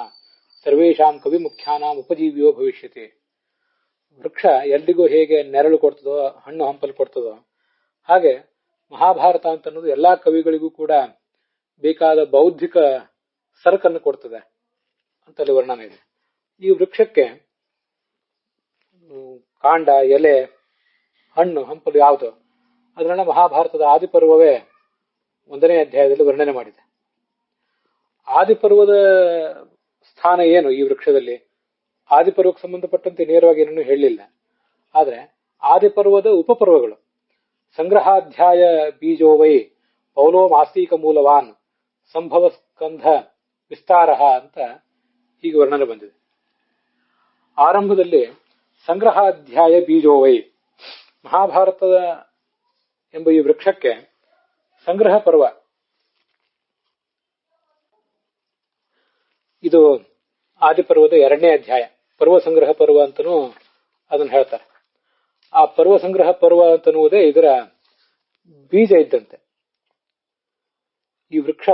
A: ಸರ್ವೇಷಾಂ ಕವಿ ಮುಖ್ಯಾನಾಂ ಉಪಜೀವ್ಯೋ ಭವಿಷ್ಯತಿ. ವೃಕ್ಷ ಎಲ್ರಿಗೂ ಹೇಗೆ ನೆರಳು ಕೊಡ್ತದೋ, ಹಣ್ಣು ಹಂಪಲು ಕೊಡ್ತದೋ, ಹಾಗೆ ಮಹಾಭಾರತ ಅಂತ ಅನ್ನೋದು ಎಲ್ಲಾ ಕವಿಗಳಿಗೂ ಕೂಡ ಬೇಕಾದ ಬೌದ್ಧಿಕ ಸರಕನ್ನು ಕೊಡ್ತದೆ ಅಂತಲ್ಲಿ ವರ್ಣನೆ ಇದೆ. ಈ ವೃಕ್ಷಕ್ಕೆ ಕಾಂಡ, ಎಲೆ, ಹಣ್ಣು ಹಂಪಲು ಯಾವುದು, ಅದನ್ನ ಮಹಾಭಾರತದ ಆದಿಪರ್ವವೇ 1ನೇ ಅಧ್ಯಾಯದಲ್ಲಿ ವರ್ಣನೆ ಮಾಡಿದೆ. ಆದಿಪರ್ವದ ಸ್ಥಾನ ಏನು ಈ ವೃಕ್ಷದಲ್ಲಿ? ಆದಿಪರ್ವಕ್ಕೆ ಸಂಬಂಧಪಟ್ಟಂತೆ ನೇರವಾಗಿ ಏನನ್ನೂ ಹೇಳಲಿಲ್ಲ. ಆದ್ರೆ ಆದಿಪರ್ವದ ಉಪಪರ್ವಗಳು, ಸಂಗ್ರಹಾಧ್ಯಾಯ ಬೀಜೋವೈ ಪೌಲೋ ಮಾಸ್ತಿಕ ಮೂಲವಾನ್ ಸಂಭವ ಸ್ಕಂಧ ವಿಸ್ತಾರ ಅಂತ ಹೀಗೆ ವರ್ಣನೆ ಬಂದಿದೆ. ಆರಂಭದಲ್ಲಿ ಸಂಗ್ರಹಾಧ್ಯಾಯ ಬೀಜೋವೈ, ಮಹಾಭಾರತದ ಎಂಬ ಈ ವೃಕ್ಷಕ್ಕೆ ಸಂಗ್ರಹ ಪರ್ವ, ಇದು ಆದಿಪರ್ವದ 2ನೇ ಅಧ್ಯಾಯ. ಪರ್ವ ಸಂಗ್ರಹ ಪರ್ವ ಅಂತನೂ ಅದನ್ನು ಹೇಳ್ತಾರೆ. ಆ ಪರ್ವ ಸಂಗ್ರಹ ಪರ್ವ ಅಂತನ್ನುವುದೇ ಇದರ ಬೀಜ ಇದ್ದಂತೆ. ಈ ವೃಕ್ಷ,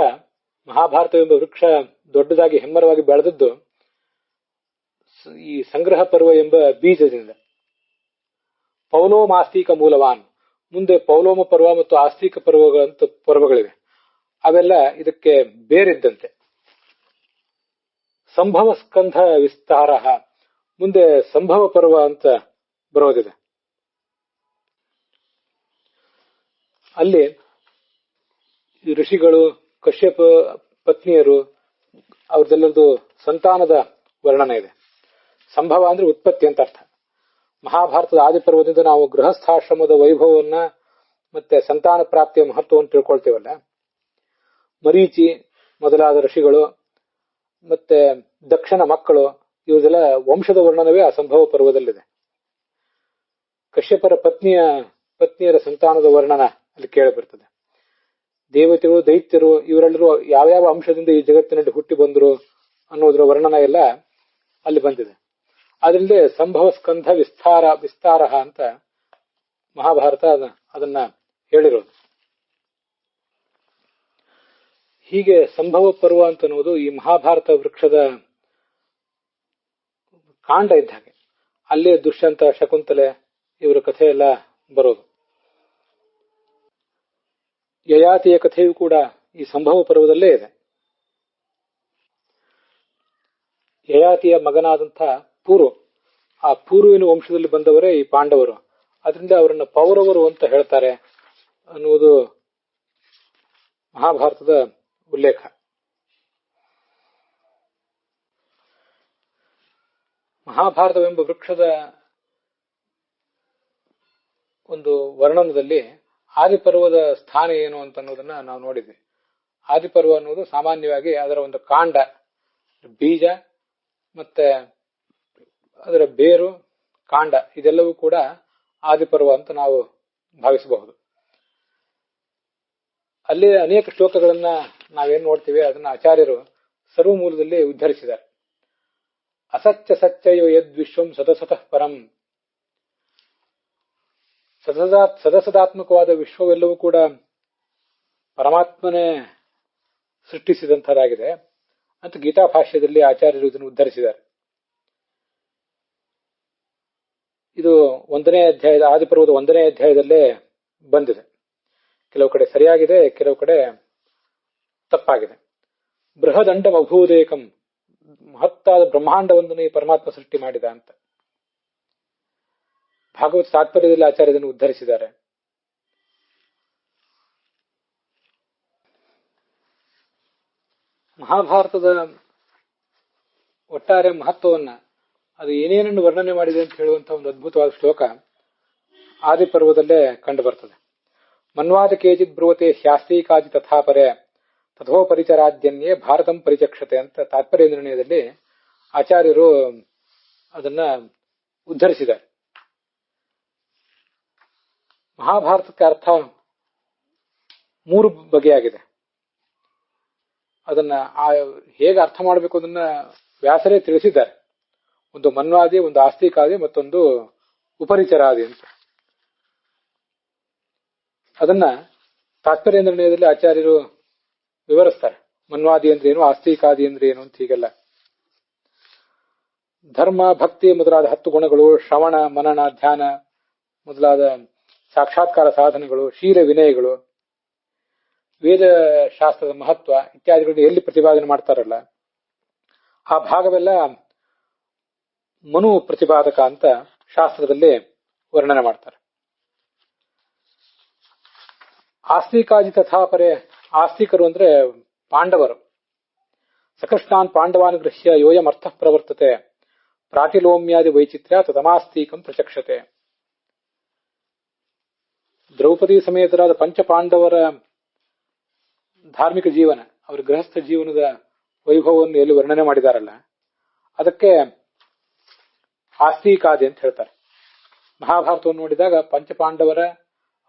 A: ಮಹಾಭಾರತವೆಂಬ ವೃಕ್ಷ ದೊಡ್ಡದಾಗಿ ಹೆಮ್ಮರವಾಗಿ ಬೆಳೆದದ್ದು ಈ ಸಂಗ್ರಹ ಪರ್ವ ಎಂಬ ಬೀಜದಿಂದ. ಪೌಲೋಮ ಆಸ್ತಿಕ ಮೂಲವಾನ್, ಮುಂದೆ ಪೌಲೋಮ ಪರ್ವ ಮತ್ತು ಆಸ್ತಿಕ ಪರ್ವಗಳಂತ ಪರ್ವಗಳಿವೆ, ಅವೆಲ್ಲ ಇದಕ್ಕೆ ಬೇರಿದ್ದಂತೆ. ಸಂಭವ ಸ್ಕಂಧ ವಿಸ್ತಾರ, ಮುಂದೆ ಸಂಭವ ಪರ್ವ ಅಂತ ಬರೋದಿದೆ. ಅಲ್ಲಿ ಋಷಿಗಳು, ಕಶ್ಯಪ ಪತ್ನಿಯರು, ಅವ್ರದ್ದೆಲ್ಲರದು ಸಂತಾನದ ವರ್ಣನೆ ಇದೆ. ಸಂಭವ ಅಂದ್ರೆ ಉತ್ಪತ್ತಿ ಅಂತ ಅರ್ಥ. ಮಹಾಭಾರತದ ಆದಿಪರ್ವದಿಂದ ನಾವು ಗೃಹಸ್ಥಾಶ್ರಮದ ವೈಭವವನ್ನ ಮತ್ತೆ ಸಂತಾನ ಪ್ರಾಪ್ತಿಯ ಮಹತ್ವವನ್ನು ತಿಳ್ಕೊಳ್ತೇವಲ್ಲ, ಮರೀಚಿ ಮೊದಲಾದ ಋಷಿಗಳು ಮತ್ತೆ ದಕ್ಷನ ಮಕ್ಕಳು, ಇವುದೆಲ್ಲ ವಂಶದ ವರ್ಣನವೇ ಆ ಸಂಭವ ಪರ್ವದಲ್ಲಿದೆ. ಕಶ್ಯಪರ ಪತ್ನಿಯರ ಸಂತಾನದ ವರ್ಣನ ಅಲ್ಲಿ ಕೇಳಿ ಬರ್ತದೆ. ದೇವತೆಗಳು ದೈತ್ಯರು ಇವರೆಲ್ಲರೂ ಯಾವ್ಯಾವ ಅಂಶದಿಂದ ಈ ಜಗತ್ತಿನಲ್ಲಿ ಹುಟ್ಟಿ ಬಂದರು ಅನ್ನೋದ್ರ ವರ್ಣನ ಎಲ್ಲ ಅಲ್ಲಿ ಬಂದಿದೆ. ಅದರಿಂದ ಸಂಭವ ಸ್ಕಂಧ ವಿಸ್ತಾರ ಅಂತ ಮಹಾಭಾರತ ಅದನ್ನ ಹೇಳಿರೋದು. ಹೀಗೆ ಸಂಭವ ಪರ್ವ ಅಂತ ಅನ್ನೋದು ಈ ಮಹಾಭಾರತ ವೃಕ್ಷದ ಕಾಂಡ ಇದ್ದ ಹಾಗೆ. ಅಲ್ಲೇ ದುಷ್ಯಂತ, ಶಕುಂತಲೆ ಇವರ ಕಥೆ ಎಲ್ಲ ಬರೋದು. ಯಯಾತಿಯ ಕಥೆಯೂ ಕೂಡ ಈ ಸಂಭವ ಪರ್ವದಲ್ಲೇ ಇದೆ. ಯಯಾತಿಯ ಮಗನಾದಂಥ ಪೂರ್ವ, ಆ ಪೂರ್ವಿನ ವಂಶದಲ್ಲಿ ಬಂದವರೇ ಈ ಪಾಂಡವರು. ಅದರಿಂದ ಅವರನ್ನು ಪೌರವರು ಅಂತ ಹೇಳ್ತಾರೆ ಅನ್ನುವುದು ಮಹಾಭಾರತದ ಉಲ್ಲೇಖ. ಮಹಾಭಾರತವೆಂಬ ವೃಕ್ಷದ ಒಂದು ವರ್ಣನದಲ್ಲಿ ಆದಿಪರ್ವದ ಸ್ಥಾನ ಏನು ಅಂತ ಅನ್ನೋದನ್ನ ನಾವು ನೋಡಿದ್ವಿ. ಆದಿಪರ್ವ ಅನ್ನೋದು ಸಾಮಾನ್ಯವಾಗಿ ಅದರ ಒಂದು ಕಾಂಡ, ಬೀಜ ಮತ್ತೆ ಅದರ ಬೇರು, ಕಾಂಡ ಇದೆಲ್ಲವೂ ಕೂಡ ಆದಿಪರ್ವ ಅಂತ ನಾವು ಭಾವಿಸಬಹುದು. ಅಲ್ಲಿ ಅನೇಕ ಶ್ಲೋಕಗಳನ್ನ ನಾವೇನ್ ನೋಡ್ತೀವಿ ಅದನ್ನ ಆಚಾರ್ಯರು ಸರ್ವಮೂಲದಲ್ಲಿ ಉದ್ಧರಿಸಿದ್ದಾರೆ. ಅಸತ್ಯ ಸತ್ಯಯೋ ಯದ್ವಿಶ್ವಂ ಸದಸತಃ ಪರಂ. ಸದಸದಾತ್ಮಕವಾದ ವಿಶ್ವವೆಲ್ಲವೂ ಕೂಡ ಪರಮಾತ್ಮನೇ ಸೃಷ್ಟಿಸಿದಂತಹದಾಗಿದೆ ಅಂತ ಗೀತಾ ಭಾಷ್ಯದಲ್ಲಿ ಆಚಾರ್ಯರು ಇದನ್ನು ಉದ್ಧರಿಸಿದ್ದಾರೆ. ಇದು 1ನೇ ಅಧ್ಯಾಯದ ಆದಿಪರ್ವದ 1ನೇ ಅಧ್ಯಾಯದಲ್ಲೇ ಬಂದಿದೆ. ಕೆಲವು ಕಡೆ ಸರಿಯಾಗಿದೆ, ಕೆಲವು ಕಡೆ ತಪ್ಪಾಗಿದೆ. ಬೃಹದಂಡಂ ಅಭೂದೇಕಂ, ಮಹತ್ತಾದ ಬ್ರಹ್ಮಾಂಡವೊಂದನ್ನು ಈ ಪರಮಾತ್ಮ ಸೃಷ್ಟಿ ಮಾಡಿದ ಅಂತ ಭಾಗವತ ತಾತ್ಪರ್ಯದಲ್ಲಿ ಆಚಾರ್ಯರನ್ನು ಉದ್ಧರಿಸಿದ್ದಾರೆ. ಮಹಾಭಾರತದ ಒಟ್ಟಾರೆ ಮಹತ್ವವನ್ನ ಅದು ಏನೇನನ್ನು ವರ್ಣನೆ ಮಾಡಿದೆ ಅಂತ ಹೇಳುವಂತಹ ಒಂದು ಅದ್ಭುತವಾದ ಶ್ಲೋಕ ಆದಿಪರ್ವದಲ್ಲೇ ಕಂಡು ಬರ್ತದೆ. ಮನ್ವಾದ ಕೇಚಿತ್ ಬ್ರುವತೆ ಹ್ಯಾಸ್ತೀಕಾಜಿ ತಥಾಪರೆ ತಥೋಪರಿಚರಾದ್ಯನ್ಯೇ ಭಾರತಂ ಪರಿಚಕ್ಷತೆ ಅಂತ ತಾತ್ಪರ್ಯ ನಿರ್ಣಯದಲ್ಲಿ ಆಚಾರ್ಯರು ಅದನ್ನ ಉದ್ಧರಿಸಿದ್ದಾರೆ. ಮಹಾಭಾರತಕ್ಕೆ ಅರ್ಥ 3 ಬಗೆಯಾಗಿದೆ. ಅದನ್ನ ಹೇಗೆ ಅರ್ಥ ಮಾಡಬೇಕು ಅದನ್ನ ವ್ಯಾಸರೇ ತಿಳಿಸಿದ್ದಾರೆ. ಒಂದು ಮನ್ವಾದಿ, ಒಂದು ಆಸ್ತಿಕಾದಿ, ಮತ್ತೊಂದು ಉಪರಿಚರಾದಿ ಅಂತ. ಅದನ್ನ ತಾತ್ಪರ್ಯ ನಿರ್ಣಯದಲ್ಲಿ ಆಚಾರ್ಯರು ವಿವರಿಸ್ತಾರೆ. ಮನ್ವಾದಿ ಅಂದ್ರೆ ಏನು, ಆಸ್ತಿಕಾದಿ ಅಂದ್ರೆ ಏನು ಅಂತ ಹೀಗೆಲ್ಲ. ಧರ್ಮ, ಭಕ್ತಿ ಮೊದಲಾದ 10 ಗುಣಗಳು, ಶ್ರವಣ, ಮನನ, ಧ್ಯಾನ ಮೊದಲಾದ ಸಾಕ್ಷಾತ್ಕಾರ ಸಾಧನೆಗಳು, ಶೀಲ ವಿನಯಗಳು, ವೇದ ಶಾಸ್ತ್ರದ ಮಹತ್ವ ಇತ್ಯಾದಿಗಳನ್ನು ಎಲ್ಲಿ ಪ್ರತಿಪಾದನೆ ಮಾಡ್ತಾರಲ್ಲ ಆ ಭಾಗವೆಲ್ಲ ಮನು ಪ್ರತಿಪಾದಕ ಅಂತ ಶಾಸ್ತ್ರದಲ್ಲಿ ವರ್ಣನೆ ಮಾಡ್ತಾರೆ. ಆಸ್ತಿಕಾದಿ ತಥಾಪರೆ, ಆಸ್ತಿಕರು ಅಂದ್ರೆ ಪಾಂಡವರು. ಸಕೃಷ್ಣಾನ್ ಪಾಂಡವಾನ್ ಗೃಹ್ಯ ಯೋಯಂ ಅರ್ಥ ಪ್ರವರ್ತತೆ ಪ್ರಾಟಿಲೋಮ್ಯಾದಿ ವೈಚಿತ್ರ್ಯ ತದಮಾಸ್ತಿಕಂ ಪ್ರಚಕ್ಷತೆ. ದ್ರೌಪದಿ ಸಮೇತರಾದ ಪಂಚಪಾಂಡವರ ಧಾರ್ಮಿಕ ಜೀವನ, ಅವರ ಗೃಹಸ್ಥ ಜೀವನದ ವೈಭವವನ್ನು ಎಲ್ಲಿ ವರ್ಣನೆ ಮಾಡಿದಾರಲ್ಲ ಅದಕ್ಕೆ ಆಸ್ತಿಕಾದಿ ಅಂತ ಹೇಳ್ತಾರೆ. ಮಹಾಭಾರತವನ್ನು ನೋಡಿದಾಗ ಪಂಚಪಾಂಡವರ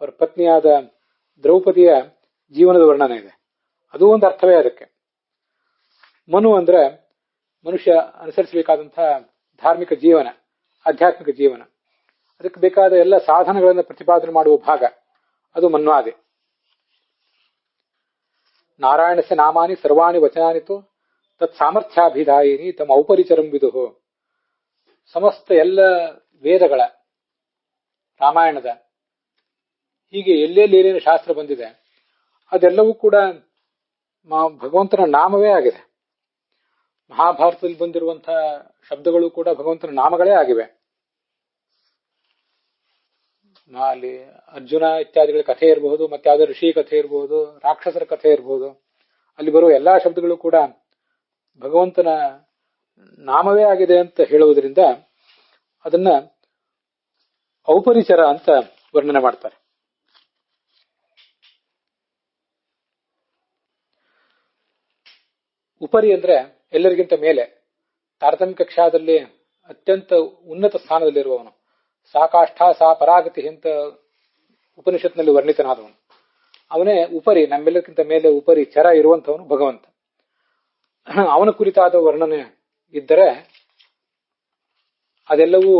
A: ಅವರ ಪತ್ನಿಯಾದ ದ್ರೌಪದಿಯ ಜೀವನದ ವರ್ಣನೆ ಇದೆ. ಅದು ಒಂದು ಅರ್ಥವೇ ಅದಕ್ಕೆ. ಮನು ಅಂದ್ರೆ ಮನುಷ್ಯ ಅನುಸರಿಸಬೇಕಾದಂತಹ ಧಾರ್ಮಿಕ ಜೀವನ, ಆಧ್ಯಾತ್ಮಿಕ ಜೀವನ, ಅದಕ್ಕೆ ಬೇಕಾದ ಎಲ್ಲ ಸಾಧನಗಳನ್ನು ಪ್ರತಿಪಾದನೆ ಮಾಡುವ ಭಾಗ, ಅದು ಮನ್ವಾದಿ. ನಾರಾಯಣಸ್ಯ ನಾಮಾನಿ ಸರ್ವಾಣಿ ವಚನಾನಿತು ತತ್ ಸಾಮರ್ಥ್ಯಾಭಿಧಾಯಿನಿ ತಮ್ಮ ಔಪರಿಚರಂ ವಿದುಹು. ಸಮಸ್ತ ಎಲ್ಲ ವೇದಗಳ, ರಾಮಾಯಣದ, ಹೀಗೆ ಎಲ್ಲೆಲ್ಲಿ ಏನೇನು ಶಾಸ್ತ್ರ ಬಂದಿದೆ ಅದೆಲ್ಲವೂ ಕೂಡ ಭಗವಂತನ ನಾಮವೇ ಆಗಿದೆ. ಮಹಾಭಾರತದಲ್ಲಿ ಬಂದಿರುವಂತಹ ಶಬ್ದಗಳು ಕೂಡ ಭಗವಂತನ ನಾಮಗಳೇ ಆಗಿವೆ. ಅಲ್ಲಿ ಅರ್ಜುನ ಇತ್ಯಾದಿಗಳ ಕಥೆ ಇರಬಹುದು, ಮತ್ತೆ ಯಾವುದೋ ಋಷಿ ಕಥೆ ಇರಬಹುದು, ರಾಕ್ಷಸರ ಕಥೆ ಇರಬಹುದು, ಅಲ್ಲಿ ಬರುವ ಎಲ್ಲಾ ಶಬ್ದಗಳು ಕೂಡ ಭಗವಂತನ ನಾಮವೇ ಆಗಿದೆ ಅಂತ ಹೇಳುವುದರಿಂದ ಅದನ್ನ ಔಪರಿಚರ ಅಂತ ವರ್ಣನೆ ಮಾಡ್ತಾರೆ. ಉಪರಿ ಅಂದ್ರೆ ಎಲ್ಲರಿಗಿಂತ ಮೇಲೆ, ತಾರತಮ್ಯ ಕಕ್ಷಾದಲ್ಲಿ ಅತ್ಯಂತ ಉನ್ನತ ಸ್ಥಾನದಲ್ಲಿರುವವನು. ಸಾಕಾಷ್ಠ ಸಾ ಪರಾಗತಿ ಅಂತ ಉಪನಿಷತ್ನಲ್ಲಿ ವರ್ಣಿತನಾದವನು. ಅವನೇ ಉಪರಿ, ನಮ್ಮೆಲ್ಲಕ್ಕಿಂತ ಮೇಲೆ ಉಪರಿ ಚರ ಇರುವಂತವನು ಭಗವಂತ. ಅವನ ಕುರಿತಾದ ವರ್ಣನೆ ಇದ್ದರೆ ಅದೆಲ್ಲವೂ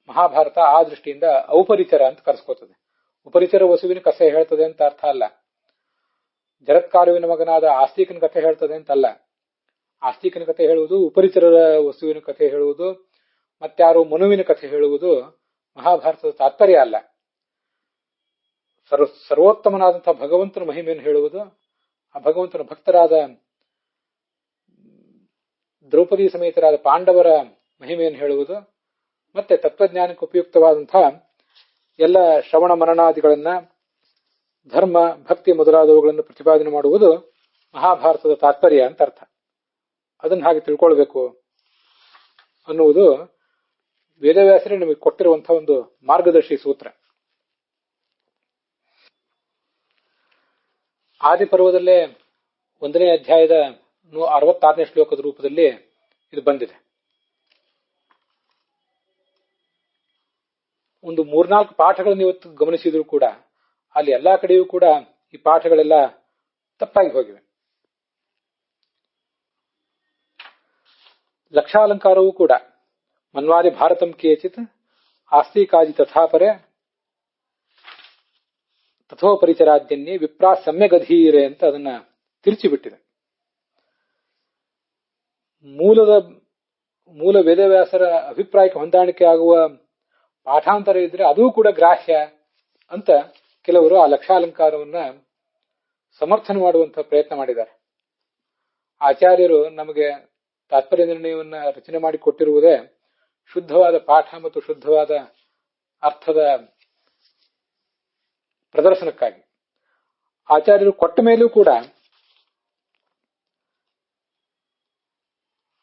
A: ಮಹಾಭಾರತ ಆ ದೃಷ್ಟಿಯಿಂದ ಔಪರಿಚರ ಅಂತ ಕರೆಸ್ಕೋತದೆ. ಉಪರಿಚರ ವಸುವಿನ ಕಥೆ ಹೇಳ್ತದೆ ಅಂತ ಅರ್ಥ ಅಲ್ಲ. ಜರತ್ಕಾರುವಿನ ಮಗನಾದ ಆಸ್ತಿಕನ ಕಥೆ ಹೇಳ್ತದೆ ಅಂತಲ್ಲ. ಆಸ್ತಿಕನ ಕಥೆ ಹೇಳುವುದು, ಉಪರಿಚರರ ವಸುವಿನ ಕಥೆ ಹೇಳುವುದು, ಮತ್ತಾರು ಮನುವಿನ ಕಥೆ ಹೇಳುವುದು ಮಹಾಭಾರತದ ತಾತ್ಪರ್ಯ ಅಲ್ಲ. ಸರ್ವೋತ್ತಮನಾದಂತಹ ಭಗವಂತನ ಮಹಿಮೆಯನ್ನು ಹೇಳುವುದು, ಆ ಭಗವಂತನ ಭಕ್ತರಾದ ದ್ರೌಪದಿ ಸಮೇತರಾದ ಪಾಂಡವರ ಮಹಿಮೆಯನ್ನು ಹೇಳುವುದು, ಮತ್ತೆ ತತ್ವಜ್ಞಾನಕ್ಕೆ ಉಪಯುಕ್ತವಾದಂತಹ ಎಲ್ಲ ಶ್ರವಣ ಮನನಾದಿಗಳನ್ನ, ಧರ್ಮ ಭಕ್ತಿ ಮೊದಲಾದವುಗಳನ್ನು ಪ್ರತಿಪಾದನೆ ಮಾಡುವುದು ಮಹಾಭಾರತದ ತಾತ್ಪರ್ಯ ಅಂತ ಅರ್ಥ. ಅದನ್ನು ಹಾಗೆ ತಿಳ್ಕೊಳ್ಬೇಕು ಅನ್ನುವುದು ವೇದವ್ಯಾಸರೇ ನಮಗೆ ಕೊಟ್ಟಿರುವಂತಹ ಒಂದು ಮಾರ್ಗದರ್ಶಿ ಸೂತ್ರ. ಆದಿಪರ್ವದಲ್ಲೇ 1ನೇ ಅಧ್ಯಾಯದ 66ನೇ ಶ್ಲೋಕದ ರೂಪದಲ್ಲಿ ಇದು ಬಂದಿದೆ. ಒಂದು 3-4 ಪಾಠಗಳನ್ನು ಇವತ್ತು ಗಮನಿಸಿದ್ರು ಕೂಡ ಅಲ್ಲಿ ಎಲ್ಲಾ ಕಡೆಯೂ ಕೂಡ ಈ ಪಾಠಗಳೆಲ್ಲ ತಪ್ಪಾಗಿ ಹೋಗಿವೆ. ಲಕ್ಷಾಲಂಕಾರವೂ ಕೂಡ ಮನ್ವಾದಿ ಭಾರತಂ ಕೇಚಿತ್ ಆಸ್ತಿಕಾಜಿ ತಥಾಪರೆ ತಥೋಪರಿಚರಾದ್ಯನ್ಯೇ ವಿಪ್ರಾ ಸಮ್ಯಗಧೀರೆ ಅಂತ ಅದನ್ನ ತಿರುಚಿಬಿಟ್ಟಿದೆ. ಮೂಲ ವೇದವ್ಯಾಸರ ಅಭಿಪ್ರಾಯಕ್ಕೆ ಹೊಂದಾಣಿಕೆ ಆಗುವ ಪಾಠಾಂತರ ಇದ್ರೆ ಅದೂ ಕೂಡ ಗ್ರಾಹ್ಯ ಅಂತ ಕೆಲವರು ಆ ಲಕ್ಷಾಲಂಕಾರವನ್ನ ಸಮರ್ಥನೆ ಮಾಡುವಂತಹ ಪ್ರಯತ್ನ ಮಾಡಿದ್ದಾರೆ. ಆಚಾರ್ಯರು ನಮಗೆ ತಾತ್ಪರ್ಯ ನಿರ್ಣಯವನ್ನ ರಚನೆ ಮಾಡಿ ಕೊಟ್ಟಿರುವುದೇ ಶುದ್ಧವಾದ ಪಾಠ ಮತ್ತು ಶುದ್ಧವಾದ ಅರ್ಥದ ಪ್ರದರ್ಶನಕ್ಕಾಗಿ. ಆಚಾರ್ಯರು ಕೊಟ್ಟ ಮೇಲೂ ಕೂಡ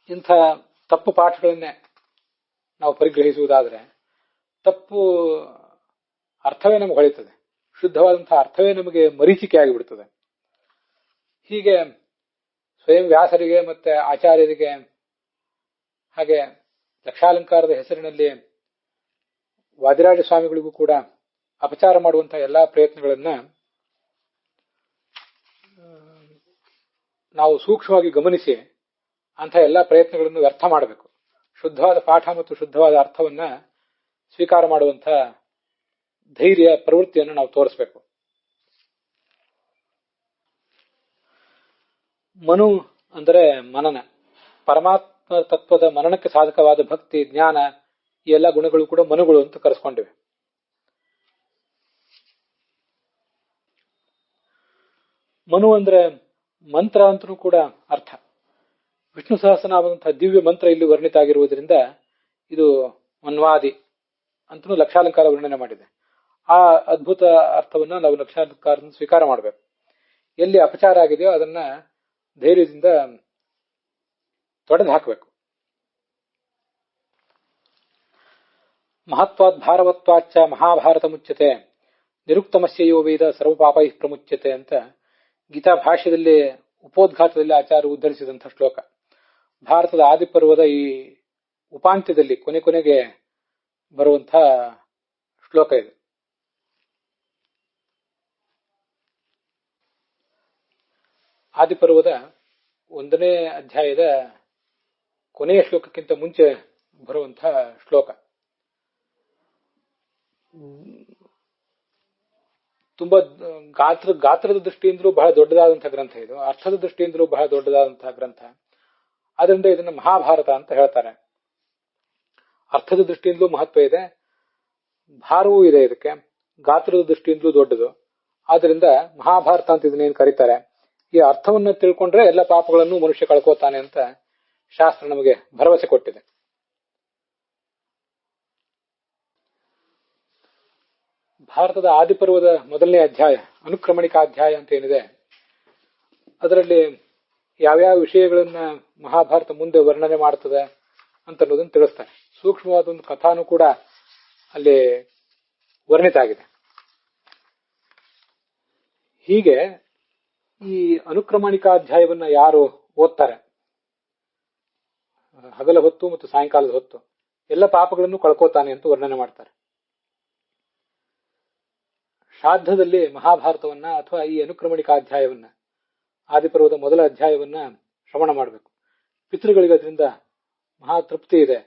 A: ಇಂಥ ತಪ್ಪು ಪಾಠಗಳನ್ನೇ ನಾವು ಪರಿಗ್ರಹಿಸುವುದಾದರೆ ತಪ್ಪು ಅರ್ಥವೇ ನಮಗೆ ಹೊಳಿತದೆ, ಶುದ್ಧವಾದಂತಹ ಅರ್ಥವೇ ನಮಗೆ ಮರೀಚಿಕೆ ಆಗಿಬಿಡ್ತದೆ. ಹೀಗೆ ಸ್ವಯಂ ವ್ಯಾಸರಿಗೆ ಮತ್ತೆ ಆಚಾರ್ಯರಿಗೆ ಹಾಗೆ ಲಕ್ಷಾಲಂಕಾರದ ಹೆಸರಿನಲ್ಲಿ ವಾದಿರಾಜ ಸ್ವಾಮಿಗಳಿಗೂ ಕೂಡ ಅಪಚಾರ ಮಾಡುವಂತಹ ಎಲ್ಲಾ ಪ್ರಯತ್ನಗಳನ್ನ ನಾವು ಸೂಕ್ಷ್ಮವಾಗಿ ಗಮನಿಸಿ ಅಂತಹ ಎಲ್ಲಾ ಪ್ರಯತ್ನಗಳನ್ನು ವ್ಯರ್ಥ ಮಾಡಬೇಕು. ಶುದ್ಧವಾದ ಪಾಠ ಮತ್ತು ಶುದ್ಧವಾದ ಅರ್ಥವನ್ನ ಸ್ವೀಕಾರ ಮಾಡುವಂತಹ ಧೈರ್ಯ ಪ್ರವೃತ್ತಿಯನ್ನು ನಾವು ತೋರಿಸಬೇಕು. ಮನು ಅಂದರೆ ಮನನ, ಪರಮಾತ್ಮ ತತ್ವದ ಮನನಕ್ಕೆ ಸಾಧಕವಾದ ಭಕ್ತಿ, ಜ್ಞಾನ, ಈ ಎಲ್ಲ ಗುಣಗಳು ಕೂಡ ಮನುಗಳು ಅಂತ ಕರೆಸ್ಕೊಂಡಿವೆ. ಮನು ಅಂದ್ರೆ ಮಂತ್ರ ಅಂತಲೂ ಕೂಡ ಅರ್ಥ. ವಿಷ್ಣು ಸಹಸ್ರನಾಮದಂತಹ ದಿವ್ಯ ಮಂತ್ರ ಇಲ್ಲಿ ವರ್ಣಿತ ಆಗಿರುವುದರಿಂದ ಇದು ಮನ್ವಾದಿ ಅಂತಲೂ ಲಕ್ಷಾಲಂಕಾರ ವರ್ಣನೆ ಮಾಡಿದೆ. ಆ ಅದ್ಭುತ ಅರ್ಥವನ್ನ ನಾವು ಲಕ್ಷಾಲಂಕಾರದಿಂದ ಸ್ವೀಕಾರ ಮಾಡಬೇಕು. ಎಲ್ಲಿ ಅಪಚಾರ ಆಗಿದೆಯೋ ಅದನ್ನ ಧೈರ್ಯದಿಂದ ತೊಡೆದು ಹಾಕಬೇಕು. ಮಹತ್ವಾದ್ ಭಾರವತ್ವಾಚ್ಚ ಮಹಾಭಾರತ ಮುಚ್ಯತೆ ನಿರುಕ್ತಮಸ್ಯ ಯೋ ವೇದ ಸರ್ವಪಾಪೈ ಪ್ರಮುಚ್ಯತೆ ಅಂತ ಗೀತಾ ಭಾಷ್ಯದಲ್ಲಿ ಉಪೋದ್ಘಾತದಲ್ಲಿ ಆಚಾರ್ಯ ಉದ್ಧರಿಸಿದಂತಹ ಶ್ಲೋಕ. ಭಾರತದ ಆದಿಪರ್ವದ ಈ ಉಪಾಂತ್ಯದಲ್ಲಿ ಕೊನೆಗೆ ಬರುವಂತಹ ಶ್ಲೋಕ ಇದು. ಆದಿಪರ್ವದ 1ನೇ ಅಧ್ಯಾಯದ ಕೊನೆಯ ಶ್ಲೋಕಕ್ಕಿಂತ ಮುಂಚೆ ಬರುವಂತಹ ಶ್ಲೋಕ. ತುಂಬಾ ಗಾತ್ರದ ದೃಷ್ಟಿಯಿಂದಲೂ ಬಹಳ ದೊಡ್ಡದಾದಂತಹ ಗ್ರಂಥ ಇದು. ಅರ್ಥದ ದೃಷ್ಟಿಯಿಂದಲೂ ಬಹಳ ದೊಡ್ಡದಾದಂತಹ ಗ್ರಂಥ. ಆದ್ರಿಂದ ಇದನ್ನ ಮಹಾಭಾರತ ಅಂತ ಹೇಳ್ತಾರೆ. ಅರ್ಥದ ದೃಷ್ಟಿಯಿಂದಲೂ ಮಹತ್ವ ಇದೆ, ಭಾರವೂ ಇದೆ ಇದಕ್ಕೆ, ಗಾತ್ರದ ದೃಷ್ಟಿಯಿಂದಲೂ ದೊಡ್ಡದು. ಆದ್ರಿಂದ ಮಹಾಭಾರತ ಅಂತ ಇದನ್ನೇನು ಕರೀತಾರೆ. ಈ ಅರ್ಥವನ್ನ ತಿಳ್ಕೊಂಡ್ರೆ ಎಲ್ಲ ಪಾಪಗಳನ್ನು ಮನುಷ್ಯ ಕಳ್ಕೋತಾನೆ ಅಂತ ಶಾಸ್ತ್ರ ನಮಗೆ ಭರವಸೆ ಕೊಟ್ಟಿದೆ. ಭಾರತದ ಆದಿಪರ್ವದ 1ನೇ ಅಧ್ಯಾಯ ಅನುಕ್ರಮಣಿಕಾಧ್ಯಾಯ ಅಂತ ಏನಿದೆ, ಅದರಲ್ಲಿ ಯಾವ್ಯಾವ ವಿಷಯಗಳನ್ನ ಮಹಾಭಾರತ ಮುಂದೆ ವರ್ಣನೆ ಮಾಡ್ತದೆ ಅಂತ ಅನ್ನೋದನ್ನು ತಿಳಿಸ್ತಾರೆ. ಸೂಕ್ಷ್ಮವಾದ ಒಂದು ಕಥಾನು ಕೂಡ ಅಲ್ಲಿ ವರ್ಣಿತ ಆಗಿದೆ. ಹೀಗೆ ಈ ಅನುಕ್ರಮಣಿಕಾಧ್ಯಾಯವನ್ನ ಯಾರು ಓದ್ತಾರೆ ಹಗಲ ಹೊತ್ತು ಮತ್ತು ಸಾಯಂಕಾಲದ ಹೊತ್ತು ಎಲ್ಲ ಪಾಪಗಳನ್ನು ಕಳ್ಕೋತಾನೆ ಅಂತ ವರ್ಣನೆ ಮಾಡ್ತಾರೆ. ಶ್ರಾದ್ದದಲ್ಲಿ ಮಹಾಭಾರತವನ್ನ ಅಥವಾ ಈ ಅನುಕ್ರಮಣಿಕಾಧ್ಯಾಯವನ್ನ ಆದಿಪರ್ವದ ಮೊದಲ ಅಧ್ಯಾಯವನ್ನ ಶ್ರವಣ ಮಾಡಬೇಕು. ಪಿತೃಗಳಿಗೆ ಅದರಿಂದ ಮಹಾ ತೃಪ್ತಿ ಇದೆ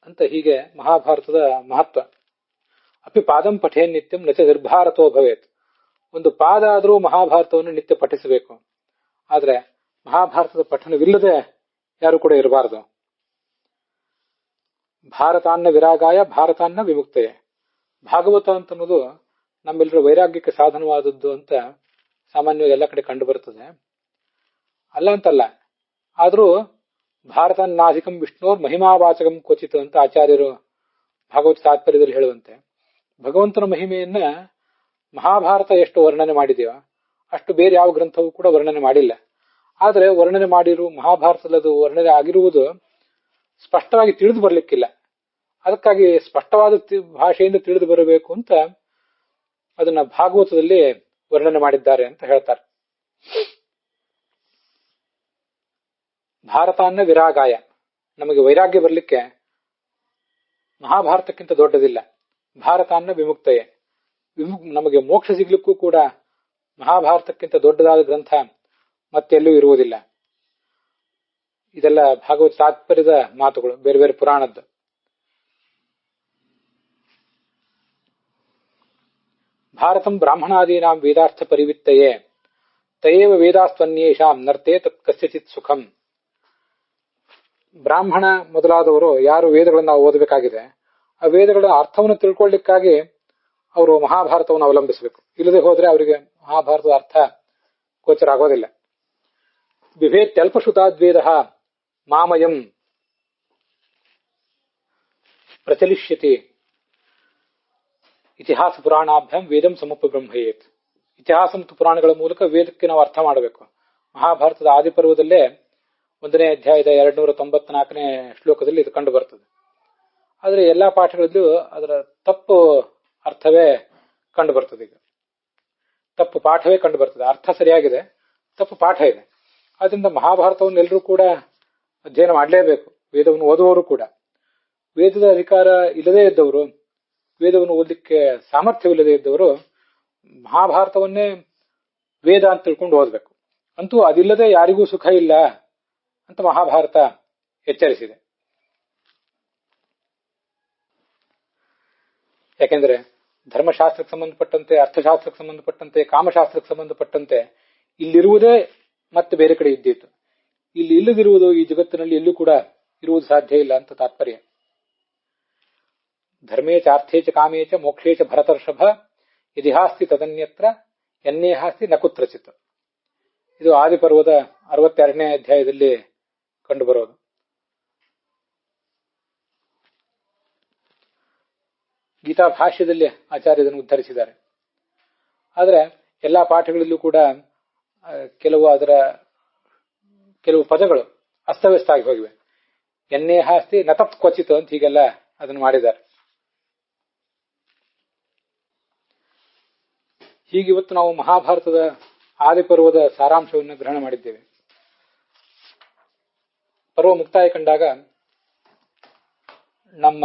A: ಅಂತ. ಹೀಗೆ ಮಹಾಭಾರತದ ಮಹತ್ವ. ಅಪಿ ಪಾದಂ ಪಠೇನ್ ನಿತ್ಯಂ ನಚ ನಿರ್ಭಾರತೋ ಭವೇತ್. ಒಂದು ಪಾದ ಆದರೂ ಮಹಾಭಾರತವನ್ನು ನಿತ್ಯ ಪಠಿಸಬೇಕು. ಆದ್ರೆ ಮಹಾಭಾರತದ ಪಠನವಿಲ್ಲದೆ ಯಾರು ಕೂಡ ಇರಬಾರದು. ಭಾರತಾನ್ನ ವಿರಾಗಾಯ ಭಾರತಾನ್ನ ವಿಮುಕ್ತಯೇ. ಭಾಗವತ ಅಂತನ್ನೋದು ನಮ್ಮೆಲ್ಲರ ವೈರಾಗ್ಯಕ್ಕೆ ಸಾಧನವಾದದ್ದು ಅಂತ ಸಾಮಾನ್ಯವಾಗಿ ಎಲ್ಲ ಕಡೆ ಕಂಡು ಬರುತ್ತದೆ. ಅಲ್ಲ ಅಂತಲ್ಲ, ಆದರೂ ಭಾರತಾನ್ನಾಧಿಕಂ ವಿಷ್ಣೋರ್ ಮಹಿಮಾವಾಚಕಂ ಕ್ವಚಿತ್ ಅಂತ ಆಚಾರ್ಯರು ಭಾಗವತ ತಾತ್ಪರ್ಯದಲ್ಲಿ ಹೇಳುವಂತೆ, ಭಗವಂತನ ಮಹಿಮೆಯನ್ನ ಮಹಾಭಾರತ ಎಷ್ಟು ವರ್ಣನೆ ಮಾಡಿದೆಯೋ ಅಷ್ಟು ಬೇರೆ ಯಾವ ಗ್ರಂಥವೂ ಕೂಡ ವರ್ಣನೆ ಮಾಡಿಲ್ಲ. ಆದರೆ ವರ್ಣನೆ ಮಾಡಿರು ಮಹಾಭಾರತದಲ್ಲದು ವರ್ಣನೆ ಆಗಿರುವುದು ಸ್ಪಷ್ಟವಾಗಿ ತಿಳಿದು ಬರಲಿಕ್ಕಿಲ್ಲ. ಅದಕ್ಕಾಗಿ ಸ್ಪಷ್ಟವಾದ ಭಾಷೆಯಿಂದ ತಿಳಿದು ಬರಬೇಕು ಅಂತ ಅದನ್ನ ಭಾಗವತದಲ್ಲಿ ವರ್ಣನೆ ಮಾಡಿದ್ದಾರೆ ಅಂತ ಹೇಳ್ತಾರೆ. ಭಾರತಾನ್ನ ವಿರಾಗಾಯ, ನಮಗೆ ವೈರಾಗ್ಯ ಬರಲಿಕ್ಕೆ ಮಹಾಭಾರತಕ್ಕಿಂತ ದೊಡ್ಡದಿಲ್ಲ. ಭಾರತಾನ್ನ ವಿಮುಕ್ತಯೇ, ನಮಗೆ ಮೋಕ್ಷ ಸಿಗ್ಲಿಕ್ಕೂ ಕೂಡ ಮಹಾಭಾರತಕ್ಕಿಂತ ದೊಡ್ಡದಾದ ಗ್ರಂಥ ಮತ್ತೆಲ್ಲೂ ಇರುವುದಿಲ್ಲ. ಇದೆಲ್ಲ ಭಾಗವತ ತಾತ್ಪರ್ಯದ ಮಾತುಗಳು, ಬೇರೆ ಬೇರೆ ಪುರಾಣದ್ದು. ಭಾರತಂ ಬ್ರಾಹ್ಮಣಾದೀನಾಂ ವೇದಾರ್ಥ ಪರಿವಿತ್ತಯೇ ತಯೇವ ವೇದಾಸ್ತ್ವನ್ಯೇಷಾಂ ನರ್ತೆ ತತ್ ಕಸ್ಯಚಿತ್ ಸುಖಂ. ಬ್ರಾಹ್ಮಣ ಮೊದಲಾದವರು ಯಾರು ವೇದಗಳನ್ನು ಓದಬೇಕಾಗಿದೆ, ಆ ವೇದಗಳ ಅರ್ಥವನ್ನು ತಿಳ್ಕೊಳ್ಳಿಕ್ಕಾಗಿ ಅವರು ಮಹಾಭಾರತವನ್ನು ಅವಲಂಬಿಸಬೇಕು. ಇಲ್ಲದೆ ಹೋದ್ರೆ ಅವರಿಗೆ ಮಹಾಭಾರತದ ಅರ್ಥ ಗೋಚರ ಆಗೋದಿಲ್ಲ. ಬಿಭೇತ್ಯಲ್ಪಶ್ರುತಾದ್ವೇದ ಮಾಮಯಂ ಪ್ರಚಲಿಷ್ಯತಿ ಇತಿಹಾಸ ಪುರಾಣಾಭ್ಯಾಂ ವೇದಂ ಸಮುಪಬ್ರಹ್ಮಯೇತ್. ಇತಿಹಾಸ ಮತ್ತು ಪುರಾಣಗಳ ಮೂಲಕ ವೇದಕ್ಕೆ ನಾವು ಅರ್ಥ ಮಾಡಬೇಕು. ಮಹಾಭಾರತದ ಆದಿಪರ್ವದಲ್ಲೇ 1ನೇ ಅಧ್ಯಾಯದ 294ನೇ ಶ್ಲೋಕದಲ್ಲಿ ಇದು ಕಂಡು ಬರ್ತದೆ. ಆದರೆ ಎಲ್ಲಾ ಪಾಠಗಳಲ್ಲೂ ಅದರ ತಪ್ಪು ಅರ್ಥವೇ ಕಂಡು ಬರ್ತದೆ. ಈಗ ತಪ್ಪು ಪಾಠವೇ ಕಂಡು ಬರ್ತದೆ. ಅರ್ಥ ಸರಿಯಾಗಿದೆ, ತಪ್ಪು ಪಾಠ ಇದೆ. ಆದ್ರಿಂದ ಮಹಾಭಾರತವನ್ನು ಎಲ್ಲರೂ ಕೂಡ ಅಧ್ಯಯನ ಮಾಡಲೇಬೇಕು. ವೇದವನ್ನು ಓದುವವರು ಕೂಡ. ವೇದದ ಅಧಿಕಾರ ಇಲ್ಲದೇ ಇದ್ದವರು, ವೇದವನ್ನು ಓದಲಿಕ್ಕೆ ಸಾಮರ್ಥ್ಯವಿಲ್ಲದೆ ಇದ್ದವರು ಮಹಾಭಾರತವನ್ನೇ ವೇದ ಅಂತ ತಿಳ್ಕೊಂಡು ಓದಬೇಕು. ಅಂತೂ ಅದಿಲ್ಲದೆ ಯಾರಿಗೂ ಸುಖ ಇಲ್ಲ ಅಂತ ಮಹಾಭಾರತ ಎಚ್ಚರಿಸಿದೆ. ಯಾಕೆಂದ್ರೆ ಧರ್ಮಶಾಸ್ತ್ರಕ್ಕೆ ಸಂಬಂಧಪಟ್ಟಂತೆ, ಅರ್ಥಶಾಸ್ತ್ರಕ್ಕೆ ಸಂಬಂಧಪಟ್ಟಂತೆ, ಕಾಮಶಾಸ್ತ್ರಕ್ಕೆ ಸಂಬಂಧಪಟ್ಟಂತೆ ಇಲ್ಲಿರುವುದೇ ಮತ್ತೆ ಬೇರೆ ಕಡೆ ಇದ್ದಿತ್ತು. ಇಲ್ಲಿ ಇಲ್ಲದಿರುವುದು ಈ ಜಗತ್ತಿನಲ್ಲಿ ಎಲ್ಲೂ ಕೂಡ ಇರುವುದು ಸಾಧ್ಯ ಇಲ್ಲ ಅಂತ ತಾತ್ಪರ್ಯ. ಧರ್ಮೇಚ ಅರ್ಥೇಚ ಕಾಮೇಚ ಮೋಕ್ಷೇಚ ಭರತರ್ಷಭ ಯದಿಹಾಸ್ತಿ ತದನ್ಯತ್ರ ಯನ್ನೇಹಾಸ್ತಿ ನ ಕುತ್ರಚಿತ್. ಇದು ಆದಿಪರ್ವದ 62ನೇ ಅಧ್ಯಾಯದಲ್ಲಿ ಕಂಡುಬರೋದು. ಗೀತಾ ಭಾಷ್ಯದಲ್ಲಿ ಆಚಾರ್ಯ ಇದನ್ನು ಉದ್ಧರಿಸಿದ್ದಾರೆ. ಆದರೆ ಎಲ್ಲಾ ಪಾಠಗಳಲ್ಲೂ ಕೂಡ ಕೆಲವು ಪದಗಳು ಅಸ್ತವ್ಯಸ್ತ ಆಗಿ ಹೋಗಿವೆ. ಯನ್ನೇಹಾಸ್ತಿ ನ ತತ್ ಕ್ವಚಿತ್ ಅಂತ ಹೀಗೆಲ್ಲ ಅದನ್ನು ಮಾಡಿದ್ದಾರೆ. ಹೀಗಿವತ್ತು ನಾವು ಮಹಾಭಾರತದ ಆದಿಪರ್ವದ ಸಾರಾಂಶವನ್ನು ಗ್ರಹಣ ಮಾಡಿದ್ದೇವೆ. ಪರ್ವ ಮುಕ್ತಾಯ ಕಂಡಾಗ ನಮ್ಮ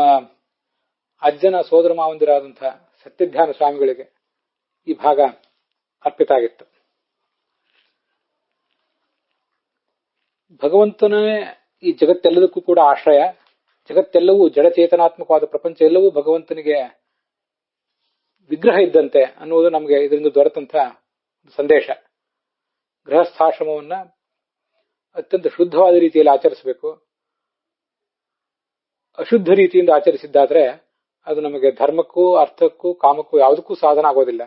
A: ಅಜ್ಜನ ಸೋದರ ಮಾವಂದಿರಾದಂತಹ ಸತ್ಯಧ್ಯಾನ ಸ್ವಾಮಿಗಳಿಗೆ ಈ ಭಾಗ ಅರ್ಪಿತ ಆಗಿತ್ತು. ಭಗವಂತನೇ ಈ ಜಗತ್ತೆಲ್ಲದಕ್ಕೂ ಕೂಡ ಆಶ್ರಯ. ಜಗತ್ತೆಲ್ಲವೂ ಜಡಚೇತನಾತ್ಮಕವಾದ ಪ್ರಪಂಚ ಎಲ್ಲವೂ ಭಗವಂತನಿಗೆ ವಿಗ್ರಹ ಇದ್ದಂತೆ ಅನ್ನುವುದು ನಮಗೆ ಇದರಿಂದ ದೊರೆತಂತಹ ಸಂದೇಶ. ಗೃಹಸ್ಥಾಶ್ರಮವನ್ನ ಅತ್ಯಂತ ಶುದ್ಧವಾದ ರೀತಿಯಲ್ಲಿ ಆಚರಿಸಬೇಕು. ಅಶುದ್ಧ ರೀತಿಯಿಂದ ಆಚರಿಸಿದ್ದಾದ್ರೆ ಅದು ನಮಗೆ ಧರ್ಮಕ್ಕೂ ಅರ್ಥಕ್ಕೂ ಕಾಮಕ್ಕೂ ಯಾವುದಕ್ಕೂ ಸಾಧನ ಆಗೋದಿಲ್ಲ.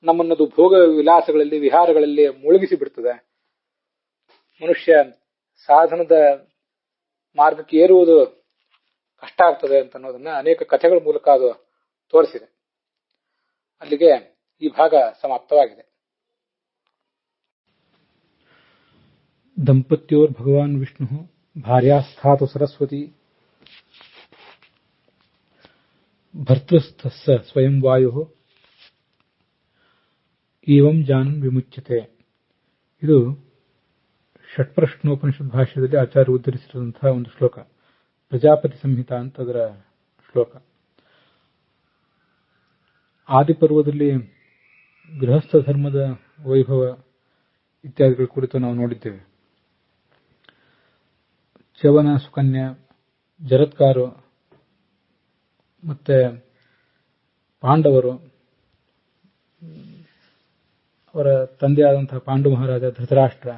A: ನಮ್ಮನ್ನದು ಭೋಗ ವಿಲಾಸಗಳಲ್ಲಿ ವಿಹಾರಗಳಲ್ಲಿ ಮುಳುಗಿಸಿ ಬಿಡ್ತದೆ. ಮನುಷ್ಯ ಸಾಧನದ ಮಾರ್ಗಕ್ಕೆ ಏರುವುದು ಕಷ್ಟ ಆಗ್ತದೆ ಅಂತ ಅನ್ನೋದನ್ನ ಅನೇಕ ಕಥೆಗಳ ಮೂಲಕ ಅದು ತೋರಿಸಿದೆ. ಅಲ್ಲಿಗೆ ಈ ಭಾಗ ಸಮಾಪ್ತವಾಗಿದೆ. ದಂಪತ್ಯೋರ್ ಭಗವಾನ್ ವಿಷ್ಣು ಭಾರ್ಯಾಸ್ಥಾತು ಸರಸ್ವತಿ ಭರ್ತೃಸ್ಥಸ್ಸ ಸ್ವಯಂ ವಾಯು ಏವಂ ಜಾನನ್ ವಿಮುಚ್ಯತೆ. ಇದು ಷಟ್ಪ್ರಶ್ನೋಪನಿಷತ್ ಭಾಷ್ಯದಲ್ಲಿ ಆಚಾರ್ಯ ಉದ್ಧರಿಸಿರುವಂತಹ ಒಂದು ಶ್ಲೋಕ. ಪ್ರಜಾಪತಿ ಸಂಹಿತ ಅಂತ ಅದರ ಶ್ಲೋಕ. ಆದಿಪರ್ವದಲ್ಲಿ ಗೃಹಸ್ಥ ಧರ್ಮದ ವೈಭವ ಇತ್ಯಾದಿಗಳ ಕುರಿತು ನಾವು ನೋಡಿದ್ದೇವೆ. ಚ್ಯವನ, ಸುಕನ್ಯಾ, ಜರತ್ಕಾರು ಮತ್ತೆ ಪಾಂಡವರು, ಅವರ ತಂದೆಯಾದಂತಹ ಪಾಂಡು ಮಹಾರಾಜ ಧೃತರಾಷ್ಟ್ರ,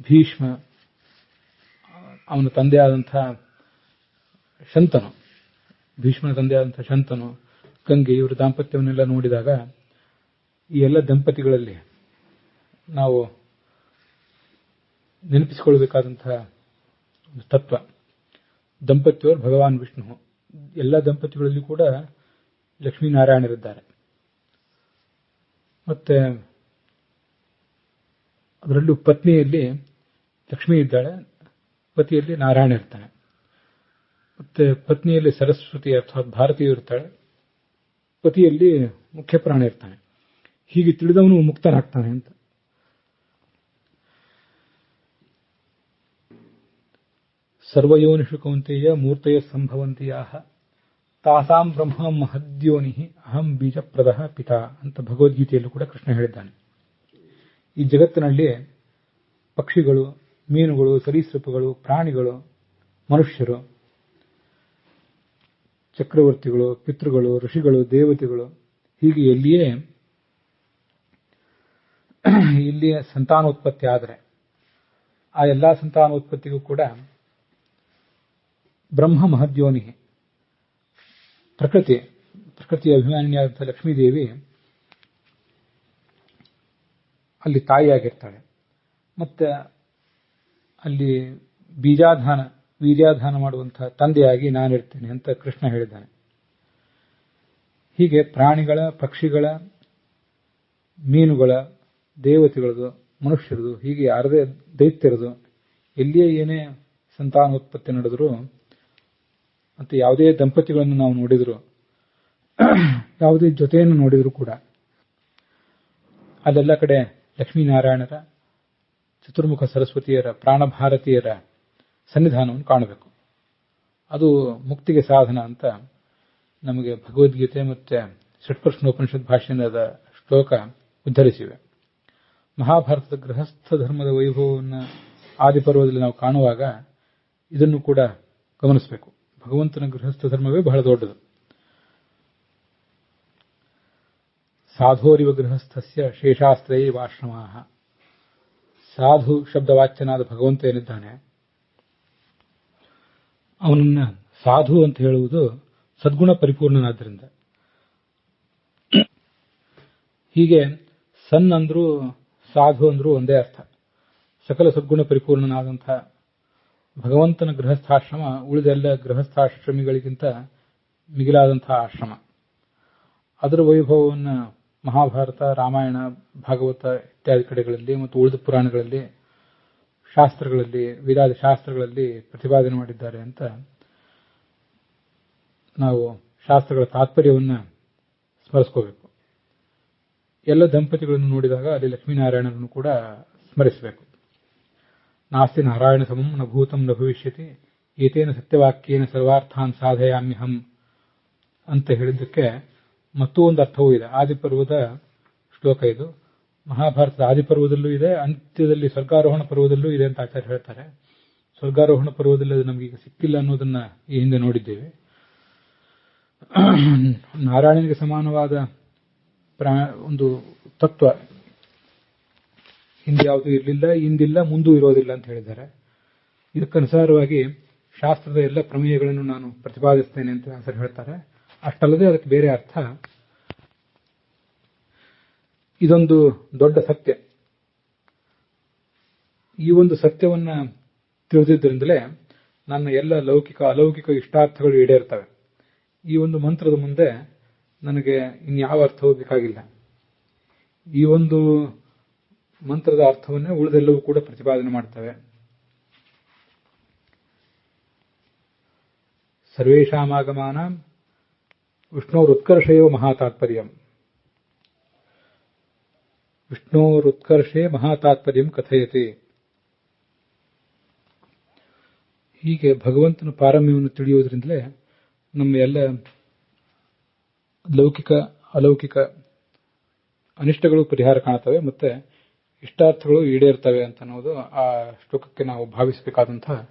A: ಭೀಷ್ಮ, ಅವನ ತಂದೆಯಾದಂತಹ ಶಂತನು, ಭೀಷ್ಮನ ತಂದೆಯಾದಂತಹ ಶಂತನು, ಗಂಗೆ, ಇವರ ದಾಂಪತ್ಯವನ್ನೆಲ್ಲ ನೋಡಿದಾಗ ಈ ಎಲ್ಲ ದಂಪತಿಗಳಲ್ಲಿ ನಾವು ನೆನಪಿಸಿಕೊಳ್ಳಬೇಕಾದಂತಹ ತತ್ವ, ದಂಪತಿಯವರು ಭಗವಾನ್ ವಿಷ್ಣು. ಎಲ್ಲ ದಂಪತಿಗಳಲ್ಲಿ ಕೂಡ ಲಕ್ಷ್ಮೀನಾರಾಯಣರಿದ್ದಾರೆ. ಮತ್ತೆ ಅದರಲ್ಲೂ ಪತ್ನಿಯಲ್ಲಿ ಲಕ್ಷ್ಮಿ ಇದ್ದಾಳೆ, ಪತಿಯಲ್ಲಿ ನಾರಾಯಣ ಇರ್ತಾನೆ. ಮತ್ತೆ ಪತ್ನಿಯಲ್ಲಿ ಸರಸ್ವತಿ ಅರ್ಥಾತ್ ಭಾರತೀಯ ಇರ್ತಾಳೆ, ಪತಿಯಲ್ಲಿ ಮುಖ್ಯ ಪ್ರಾಣ ಇರ್ತಾನೆ. ಹೀಗೆ ತಿಳಿದವನು ಮುಕ್ತನಾಗ್ತಾನೆ ಅಂತ. ಸರ್ವಯೋನಿಷು ಕೌಂತೆಯ ಮೂರ್ತಯ ಸಂಭವಂತಿಯಾಹ ತಾಸಾಂ ಬ್ರಹ್ಮ ಮಹದ್ಯೋನಿ ಅಹಂ ಬೀಜಪ್ರದಃ ಪಿತಾ ಅಂತ ಭಗವದ್ಗೀತೆಯಲ್ಲೂ ಕೂಡ ಕೃಷ್ಣ ಹೇಳಿದ್ದಾನೆ. ಈ ಜಗತ್ತಿನಲ್ಲಿ ಪಕ್ಷಿಗಳು, ಮೀನುಗಳು, ಸರೀಸೃಪಗಳು, ಪ್ರಾಣಿಗಳು, ಮನುಷ್ಯರು, ಚಕ್ರವರ್ತಿಗಳು, ಪಿತೃಗಳು, ಋಷಿಗಳು, ದೇವತೆಗಳು, ಹೀಗೆ ಇಲ್ಲಿಯ ಸಂತಾನೋತ್ಪತ್ತಿ ಆದರೆ ಆ ಎಲ್ಲಾ ಸಂತಾನೋತ್ಪತ್ತಿಗೂ ಕೂಡ ಬ್ರಹ್ಮ ಮಹದ್ಯೋನಿ, ಪ್ರಕೃತಿಯ ಅಭಿಮಾನಿಯಾದಂಥ ಲಕ್ಷ್ಮೀದೇವಿ ಅಲ್ಲಿ ತಾಯಿಯಾಗಿರ್ತಾಳೆ. ಮತ್ತೆ ಅಲ್ಲಿ ವೀರ್ಯಾಧಾನ ಮಾಡುವಂತಹ ತಂದೆಯಾಗಿ ನಾನಿರ್ತೇನೆ ಅಂತ ಕೃಷ್ಣ ಹೇಳಿದ್ದಾನೆ. ಹೀಗೆ ಪ್ರಾಣಿಗಳ, ಪಕ್ಷಿಗಳ, ಮೀನುಗಳ, ದೇವತೆಗಳದು, ಮನುಷ್ಯರದು, ಹೀಗೆ ಯಾರದೇ ದೈತ್ಯರದು, ಎಲ್ಲಿಯೇ ಏನೇ ಸಂತಾನೋತ್ಪತ್ತಿ ನಡೆದರೂ ಮತ್ತೆ ಯಾವುದೇ ದಂಪತಿಗಳನ್ನು ನಾವು ನೋಡಿದ್ರು, ಯಾವುದೇ ಜೊತೆಯನ್ನು ನೋಡಿದ್ರು ಕೂಡ ಅಲ್ಲೆಲ್ಲ ಕಡೆ ಲಕ್ಷ್ಮೀನಾರಾಯಣರ, ಚತುರ್ಮುಖ ಸರಸ್ವತಿಯರ, ಪ್ರಾಣಭಾರತೀಯರ ಸನ್ನಿಧಾನವನ್ನು ಕಾಣಬೇಕು. ಅದು ಮುಕ್ತಿಗೆ ಸಾಧನ ಅಂತ ನಮಗೆ ಭಗವದ್ಗೀತೆ ಮತ್ತೆ ಷಟ್ಪ್ರಶ್ನೋಪನಿಷತ್ ಭಾಷ್ಯದ ಶ್ಲೋಕ ಉದ್ಧರಿಸಿವೆ. ಮಹಾಭಾರತದ ಗೃಹಸ್ಥ ಧರ್ಮದ ವೈಭವವನ್ನು ಆದಿಪರ್ವದಲ್ಲಿ ನಾವು ಕಾಣುವಾಗ ಇದನ್ನು ಕೂಡ ಗಮನಿಸಬೇಕು. ಭಗವಂತನ ಗೃಹಸ್ಥ ಧರ್ಮವೇ ಬಹಳ ದೊಡ್ಡದು. ಸಾಧೋರಿವ ಗೃಹಸ್ಥಸ್ಯ ಶೇಷಾಸ್ತ್ರಯೇ ವಾಶ್ರಮಾಹ. ಸಾಧು ಶಬ್ದವಾಚ್ಯನಾದ ಭಗವಂತ ಏನಿದ್ದಾನೆ, ಅವನನ್ನ ಸಾಧು ಅಂತ ಹೇಳುವುದು ಸದ್ಗುಣ ಪರಿಪೂರ್ಣನಾದ್ರಿಂದ. ಹೀಗೆ ಸನ್ ಅಂದ್ರೂ ಸಾಧು ಅಂದ್ರೂ ಒಂದೇ ಅರ್ಥ. ಸಕಲ ಸದ್ಗುಣ ಪರಿಪೂರ್ಣನಾದಂತಹ ಭಗವಂತನ ಗೃಹಸ್ಥಾಶ್ರಮ ಉಳಿದೆಲ್ಲ ಗೃಹಸ್ಥಾಶ್ರಮಿಗಳಿಗಿಂತ ಮಿಗಿಲಾದಂತಹ ಆಶ್ರಮ. ಅದರ ವೈಭವವನ್ನು ಮಹಾಭಾರತ, ರಾಮಾಯಣ, ಭಾಗವತ ಇತ್ಯಾದಿ ಕಡೆಗಳಲ್ಲಿ ಮತ್ತು ಉಳಿದ ಪುರಾಣಗಳಲ್ಲಿ, ಶಾಸ್ತ್ರಗಳಲ್ಲಿ, ವೇದಾದಿ ಶಾಸ್ತ್ರಗಳಲ್ಲಿ ಪ್ರತಿಪಾದನೆ ಮಾಡಿದ್ದಾರೆ ಅಂತ ನಾವು ಶಾಸ್ತ್ರಗಳ ತಾತ್ಪರ್ಯವನ್ನು ಸ್ಮರಿಸ್ಕೋಬೇಕು. ಎಲ್ಲ ದಂಪತಿಗಳನ್ನು ನೋಡಿದಾಗ ಅಲ್ಲಿ ಲಕ್ಷ್ಮೀನಾರಾಯಣರನ್ನು ಕೂಡ ಸ್ಮರಿಸಬೇಕು. ನಾಸ್ತಿ ನಾರಾಯಣ ಸಮಂ ನ ಭೂತಂ ನ ಭವಿಷ್ಯತಿ ಏತೇನ ಸತ್ಯವಾಕ್ಯೇನ ಸರ್ವಾರ್ಥಾನ್ ಸಾಧಯಾಮ್ಯಹಂ ಅಂತ ಹೇಳಿದ್ದಕ್ಕೆ ಮತ್ತೂ ಒಂದು ಅರ್ಥವೂ ಇದೆ. ಆದಿಪರ್ವದ ಶ್ಲೋಕ ಇದು. ಮಹಾಭಾರತದ ಆದಿಪರ್ವದಲ್ಲೂ ಇದೆ, ಅಂತ್ಯದಲ್ಲಿ ಸ್ವರ್ಗಾರೋಹಣ ಪರ್ವದಲ್ಲೂ ಇದೆ ಅಂತ ಆಚಾರ್ಯ ಹೇಳ್ತಾರೆ. ಸ್ವರ್ಗಾರೋಹಣ ಪರ್ವದಲ್ಲಿ ಅದು ನಮಗೀಗ ಸಿಕ್ಕಿಲ್ಲ ಅನ್ನೋದನ್ನ ಈ ಹಿಂದೆ ನೋಡಿದ್ದೇವೆ. ನಾರಾಯಣನಿಗೆ ಸಮಾನವಾದ ಒಂದು ತತ್ವ ಹಿಂದೆ ಯಾವುದೂ ಇರಲಿಲ್ಲ, ಇಂದಿಲ್ಲ, ಮುಂದೂ ಇರೋದಿಲ್ಲ ಅಂತ ಹೇಳಿದ್ದಾರೆ. ಇದಕ್ಕನುಸಾರವಾಗಿ ಶಾಸ್ತ್ರದ ಎಲ್ಲ ಪ್ರಮೇಯಗಳನ್ನು ನಾನು ಪ್ರತಿಪಾದಿಸ್ತೇನೆ ಅಂತ ವ್ಯಾಸರು ಹೇಳ್ತಾರೆ. ಅಷ್ಟಲ್ಲದೆ ಅದಕ್ಕೆ ಬೇರೆ ಅರ್ಥ. ಇದೊಂದು ದೊಡ್ಡ ಸತ್ಯ. ಈ ಒಂದು ಸತ್ಯವನ್ನ ತಿಳಿದಿದ್ದರಿಂದಲೇ ನನ್ನ ಎಲ್ಲ ಲೌಕಿಕ ಅಲೌಕಿಕ ಇಷ್ಟಾರ್ಥಗಳು ಈಡೇರ್ತವೆ. ಈ ಒಂದು ಮಂತ್ರದ ಮುಂದೆ ನನಗೆ ಇನ್ಯಾವ ಅರ್ಥವೂ ಬೇಕಾಗಿಲ್ಲ. ಈ ಒಂದು ಮಂತ್ರದ ಅರ್ಥವನ್ನೇ ಉಳಿದೆಲ್ಲವೂ ಕೂಡ ಪ್ರತಿಪಾದನೆ ಮಾಡ್ತವೆ. ಸರ್ವೇಷಾಮಾಗಮಾನಾಂ ವಿಷ್ಣೋರುತ್ಕರ್ಷೇವ ಮಹಾತಾತ್ಪರ್ಯಂ. ವಿಷ್ಣೋರುತ್ಕರ್ಷೇ ಮಹಾತಾತ್ಪರ್ಯಂ ಕಥಯತೆ. ಹೀಗೆ ಭಗವಂತನ ಪಾರಮ್ಯವನ್ನು ತಿಳಿಯುವುದರಿಂದಲೇ ನಮ್ಮ ಎಲ್ಲ ಲೌಕಿಕ ಅಲೌಕಿಕ ಅನಿಷ್ಟಗಳು ಪರಿಹಾರ ಕಾಣುತ್ತವೆ ಮತ್ತೆ ಇಷ್ಟಾರ್ಥಗಳು ಈಡೇರ್ತವೆ ಅಂತ ಅನ್ನೋದು ಆ ಶ್ಲೋಕಕ್ಕೆ ನಾವು ಭಾವಿಸಬೇಕಾದಂತಹ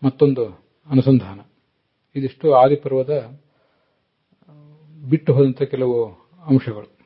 A: ಮತ್ತೊಂದು ಅನುಸಂಧಾನ. ಇದಿಷ್ಟು ಆದಿಪರ್ವದ ಬಿಟ್ಟು ಹೋದಂಥ ಕೆಲವು ಅಂಶಗಳು.